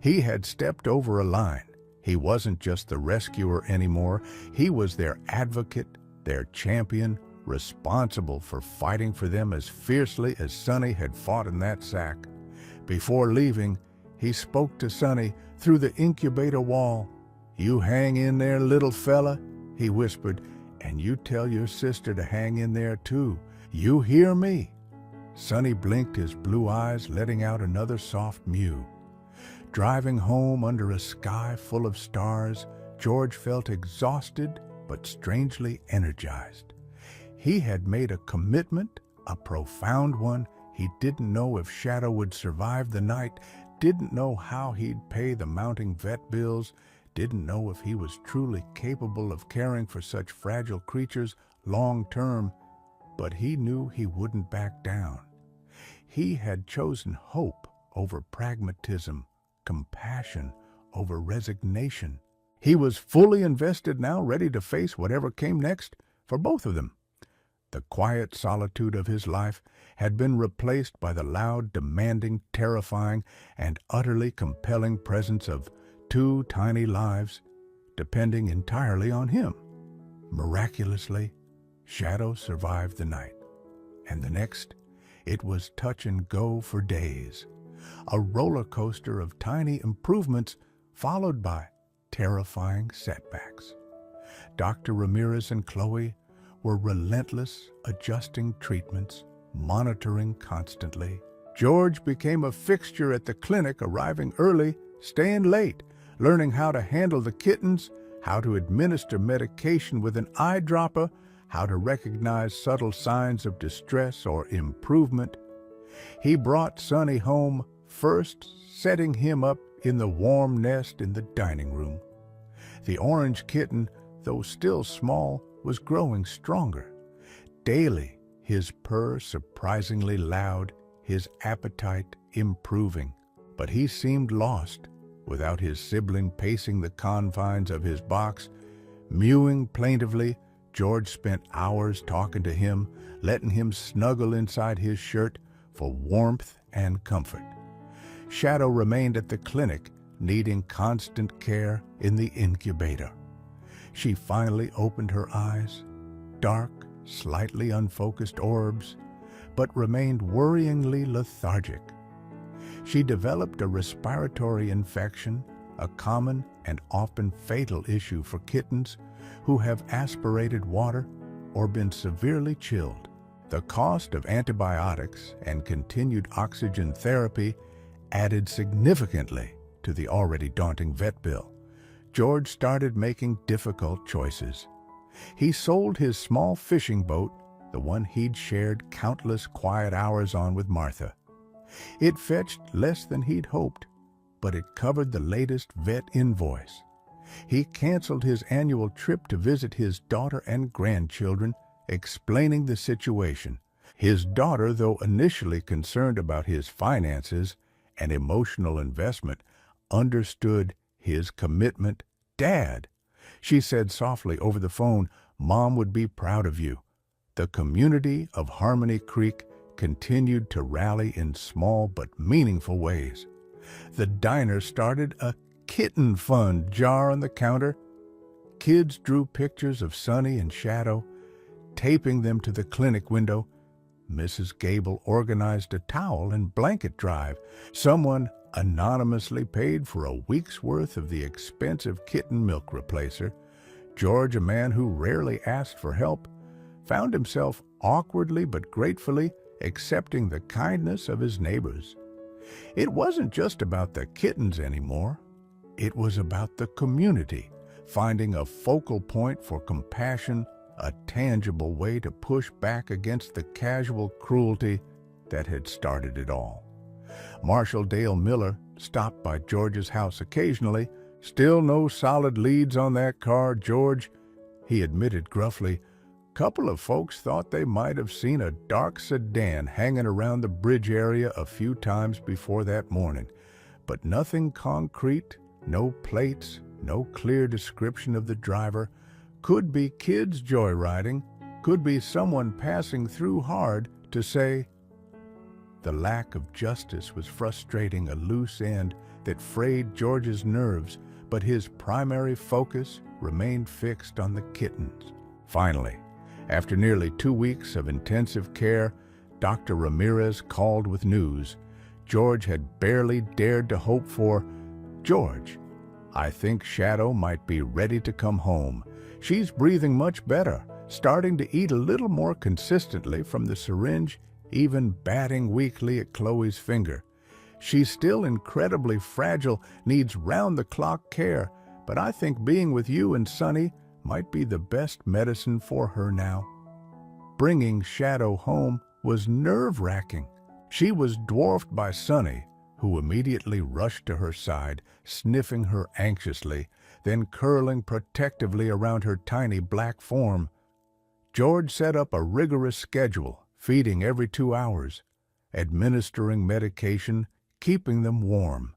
He had stepped over a line. He wasn't just the rescuer anymore. He was their advocate, their champion, responsible for fighting for them as fiercely as Sunny had fought in that sack. Before leaving, he spoke to Sunny through the incubator wall. "You hang in there, little fella," he whispered, "and you tell your sister to hang in there too. You hear me?" Sunny blinked his blue eyes, letting out another soft mew. Driving home under a sky full of stars, George felt exhausted but strangely energized. He had made a commitment, a profound one. He didn't know if Shadow would survive the night, didn't know how he'd pay the mounting vet bills, didn't know if he was truly capable of caring for such fragile creatures long term, but he knew he wouldn't back down. He had chosen hope over pragmatism, compassion over resignation. He was fully invested now, ready to face whatever came next for both of them. The quiet solitude of his life had been replaced by the loud, demanding, terrifying, and utterly compelling presence of two tiny lives depending entirely on him. Miraculously, Shadow survived the night, and the next, it was touch and go for days. A roller coaster of tiny improvements followed by terrifying setbacks. Dr. Ramirez and Chloe were relentless, adjusting treatments, monitoring constantly. George became a fixture at the clinic, arriving early, staying late, learning how to handle the kittens, how to administer medication with an eyedropper, how to recognize subtle signs of distress or improvement. He brought Sunny home, first setting him up in the warm nest in the dining room. The orange kitten, though still small, was growing stronger. Daily, his purr surprisingly loud, his appetite improving. But he seemed lost, without his sibling pacing the confines of his box. Mewing plaintively, George spent hours talking to him, letting him snuggle inside his shirt for warmth and comfort. Shadow remained at the clinic, needing constant care in the incubator. She finally opened her eyes, dark, slightly unfocused orbs, but remained worryingly lethargic. She developed a respiratory infection, a common and often fatal issue for kittens who have aspirated water or been severely chilled. The cost of antibiotics and continued oxygen therapy added significantly to the already daunting vet bill. George started making difficult choices. He sold his small fishing boat, the one he'd shared countless quiet hours on with Martha. It fetched less than he'd hoped, but it covered the latest vet invoice. He canceled his annual trip to visit his daughter and grandchildren, explaining the situation. His daughter, though initially concerned about his finances and emotional investment, understood his commitment. "Dad," she said softly over the phone, "Mom would be proud of you." The community of Harmony Creek continued to rally in small but meaningful ways. The diner started a kitten fund jar on the counter. Kids drew pictures of Sunny and Shadow, taping them to the clinic window. Mrs. Gable organized a towel and blanket drive. Someone anonymously paid for a week's worth of the expensive kitten milk replacer. George, a man who rarely asked for help, found himself awkwardly but gratefully accepting the kindness of his neighbors. It wasn't just about the kittens anymore. It was about the community, finding a focal point for compassion, a tangible way to push back against the casual cruelty that had started it all. Marshall Dale Miller stopped by George's house occasionally. "Still no solid leads on that car, George," he admitted gruffly. "Couple of folks thought they might have seen a dark sedan hanging around the bridge area a few times before that morning, but nothing concrete, no plates, no clear description of the driver. Could be kids joyriding, could be someone passing through hard to say." The lack of justice was frustrating, a loose end that frayed George's nerves, but his primary focus remained fixed on the kittens. Finally, after nearly 2 weeks of intensive care, Dr. Ramirez called with news George had barely dared to hope for. "George, I think Shadow might be ready to come home. She's breathing much better, starting to eat a little more consistently from the syringe, even batting weakly at Chloe's finger. She's still incredibly fragile, needs round-the-clock care, but I think being with you and Sunny might be the best medicine for her now." Bringing Shadow home was nerve-wracking. She was dwarfed by Sunny, who immediately rushed to her side, sniffing her anxiously, then curling protectively around her tiny black form. George set up a rigorous schedule, feeding every 2 hours, administering medication, keeping them warm,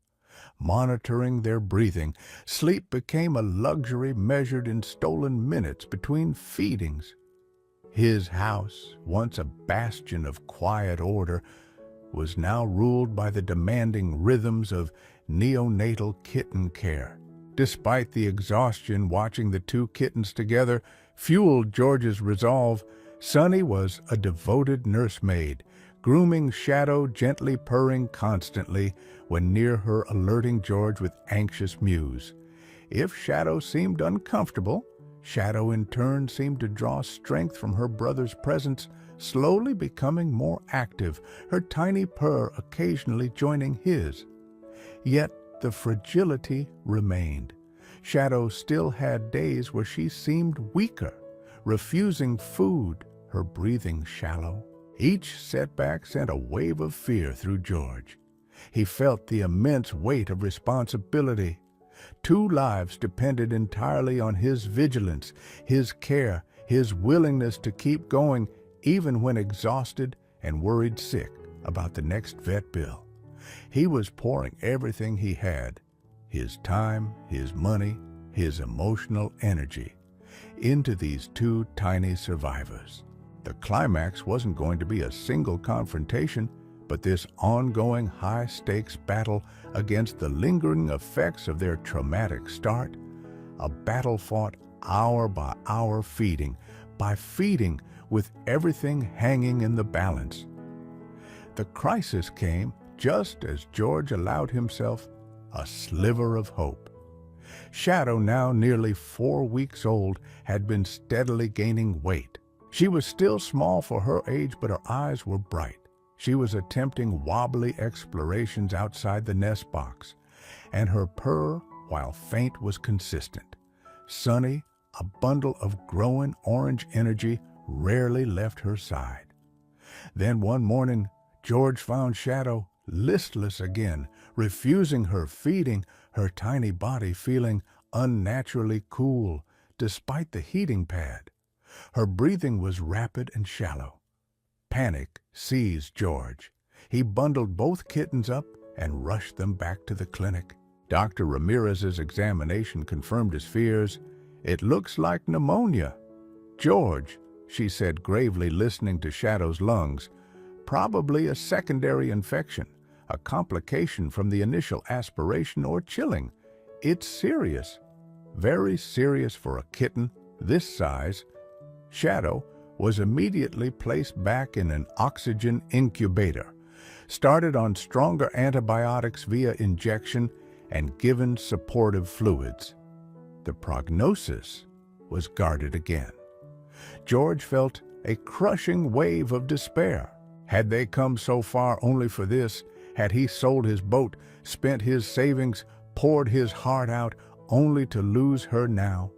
monitoring their breathing. Sleep became a luxury measured in stolen minutes between feedings. His house, once a bastion of quiet order, was now ruled by the demanding rhythms of neonatal kitten care. Despite the exhaustion, watching the 2 kittens together fueled George's resolve. Sunny was a devoted nursemaid, grooming Shadow, gently purring constantly when near her, alerting George with anxious mews. If Shadow seemed uncomfortable, Shadow in turn seemed to draw strength from her brother's presence, slowly becoming more active, her tiny purr occasionally joining his. Yet the fragility remained. Shadow still had days where she seemed weaker, refusing food, her breathing shallow. Each setback sent a wave of fear through George. He felt the immense weight of responsibility. 2 lives depended entirely on his vigilance, his care, his willingness to keep going even when exhausted and worried sick about the next vet bill. He was pouring everything he had, his time, his money, his emotional energy, into these 2 tiny survivors. The climax wasn't going to be a single confrontation, but this ongoing high-stakes battle against the lingering effects of their traumatic start, a battle fought hour by hour, feeding by feeding, with everything hanging in the balance. The crisis came just as George allowed himself a sliver of hope. Shadow, now nearly 4 weeks old, had been steadily gaining weight. She was still small for her age, but her eyes were bright. She was attempting wobbly explorations outside the nest box, and her purr, while faint, was consistent. Sunny, a bundle of growing orange energy, rarely left her side. Then one morning, George found Shadow listless again, refusing her feeding, her tiny body feeling unnaturally cool despite the heating pad. Her breathing was rapid and shallow. Panic seized George. He bundled both kittens up and rushed them back to the clinic. Dr. Ramirez's examination confirmed his fears. "It looks like pneumonia." "George," she said gravely, listening to Shadow's lungs, "probably a secondary infection, a complication from the initial aspiration or chilling. It's serious, very serious for a kitten this size." Shadow was immediately placed back in an oxygen incubator, started on stronger antibiotics via injection, and given supportive fluids. The prognosis was guarded again. George felt a crushing wave of despair. Had they come so far only for this? Had he sold his boat, spent his savings, poured his heart out, only to lose her now?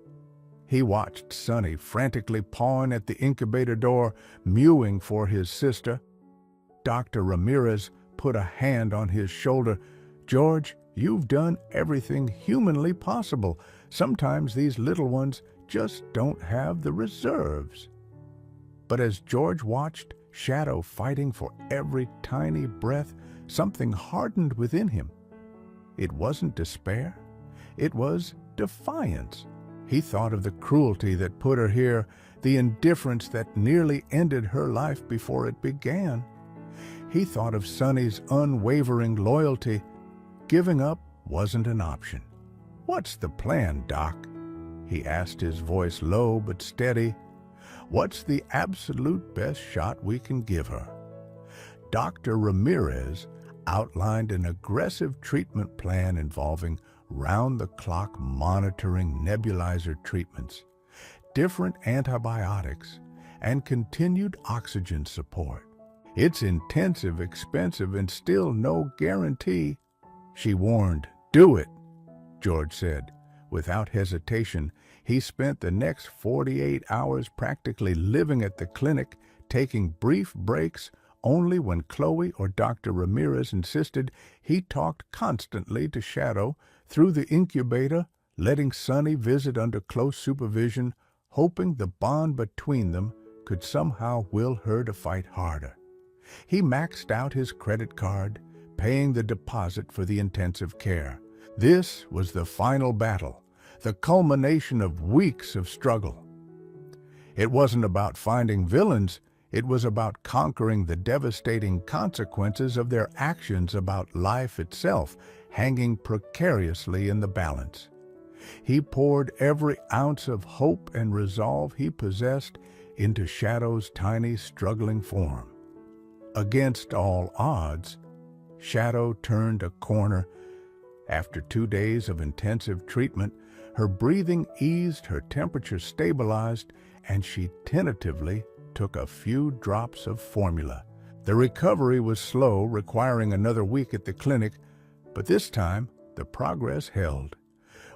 He watched Sunny frantically pawing at the incubator door, mewing for his sister. Dr. Ramirez put a hand on his shoulder. "George, you've done everything humanly possible. Sometimes these little ones just don't have the reserves." But as George watched Shadow fighting for every tiny breath, something hardened within him. It wasn't despair. It was defiance. He thought of the cruelty that put her here, the indifference that nearly ended her life before it began. He thought of Sunny's unwavering loyalty. Giving up wasn't an option. "What's the plan, Doc?" he asked, his voice low but steady. "What's the absolute best shot we can give her?" Dr. Ramirez outlined an aggressive treatment plan involving round-the-clock monitoring, nebulizer treatments, different antibiotics, and continued oxygen support. "It's intensive, expensive, and still no guarantee," she warned. "Do it," George said. Without hesitation, he spent the next 48 hours practically living at the clinic, taking brief breaks only when Chloe or Dr. Ramirez insisted. He talked constantly to Shadow through the incubator, letting Sunny visit under close supervision, hoping the bond between them could somehow will her to fight harder. He maxed out his credit card, paying the deposit for the intensive care. This was the final battle, the culmination of weeks of struggle. It wasn't about finding villains. It was about conquering the devastating consequences of their actions, about life itself hanging precariously in the balance. He poured every ounce of hope and resolve he possessed into Shadow's tiny, struggling form. Against all odds, Shadow turned a corner. After 2 days of intensive treatment, her breathing eased, her temperature stabilized, and she tentatively took a few drops of formula. The recovery was slow, requiring another week at the clinic, but this time the progress held.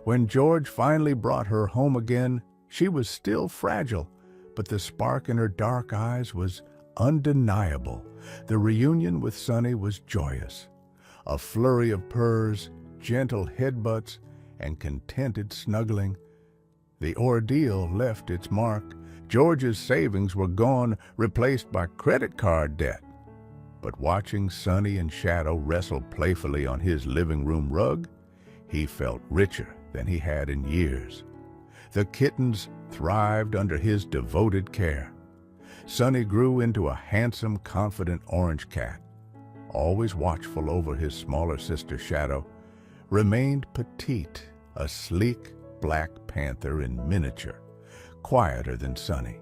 When George finally brought her home again, she was still fragile, but the spark in her dark eyes was undeniable. The reunion with Sunny was joyous. A flurry of purrs, gentle headbutts, and contented snuggling. The ordeal left its mark. George's savings were gone, replaced by credit card debt. But watching Sunny and Shadow wrestle playfully on his living room rug, he felt richer than he had in years. The kittens thrived under his devoted care. Sunny grew into a handsome, confident orange cat. Always watchful over his smaller sister Shadow, remained petite, a sleek black panther in miniature, quieter than Sunny,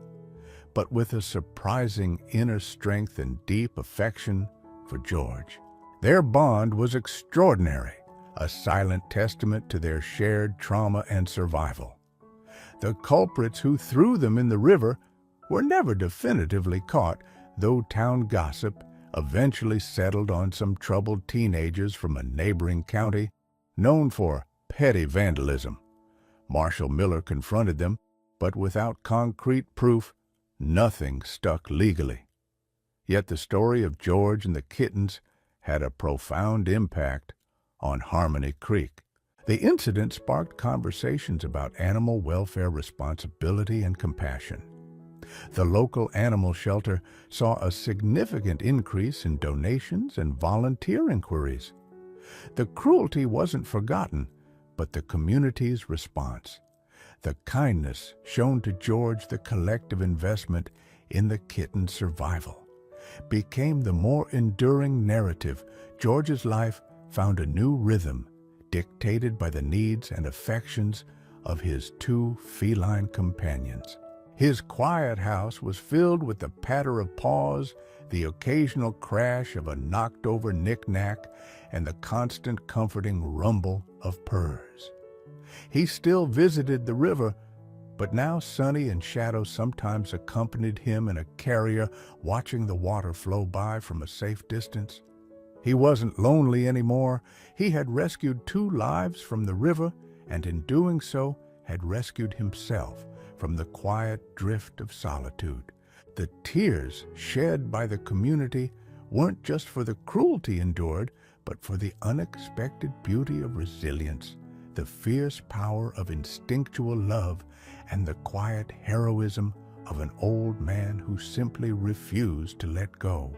but with a surprising inner strength and deep affection for George. Their bond was extraordinary, a silent testament to their shared trauma and survival. The culprits who threw them in the river were never definitively caught, though town gossip eventually settled on some troubled teenagers from a neighboring county known for petty vandalism. Marshall Miller confronted them, but without concrete proof, nothing stuck legally. Yet the story of George and the kittens had a profound impact on Harmony Creek. The incident sparked conversations about animal welfare responsibility and compassion. The local animal shelter saw a significant increase in donations and volunteer inquiries. The cruelty wasn't forgotten, but the community's response. The kindness shown to George, the collective investment in the kitten's survival, became the more enduring narrative. George's life found a new rhythm, dictated by the needs and affections of his two feline companions. His quiet house was filled with the patter of paws, the occasional crash of a knocked-over knick-knack, and the constant comforting rumble of purrs. He still visited the river, but now Sonny and Shadow sometimes accompanied him in a carrier, watching the water flow by from a safe distance. He wasn't lonely anymore. He had rescued 2 lives from the river, and in doing so had rescued himself from the quiet drift of solitude. The tears shed by the community weren't just for the cruelty endured, but for the unexpected beauty of resilience, the fierce power of instinctual love, and the quiet heroism of an old man who simply refused to let go.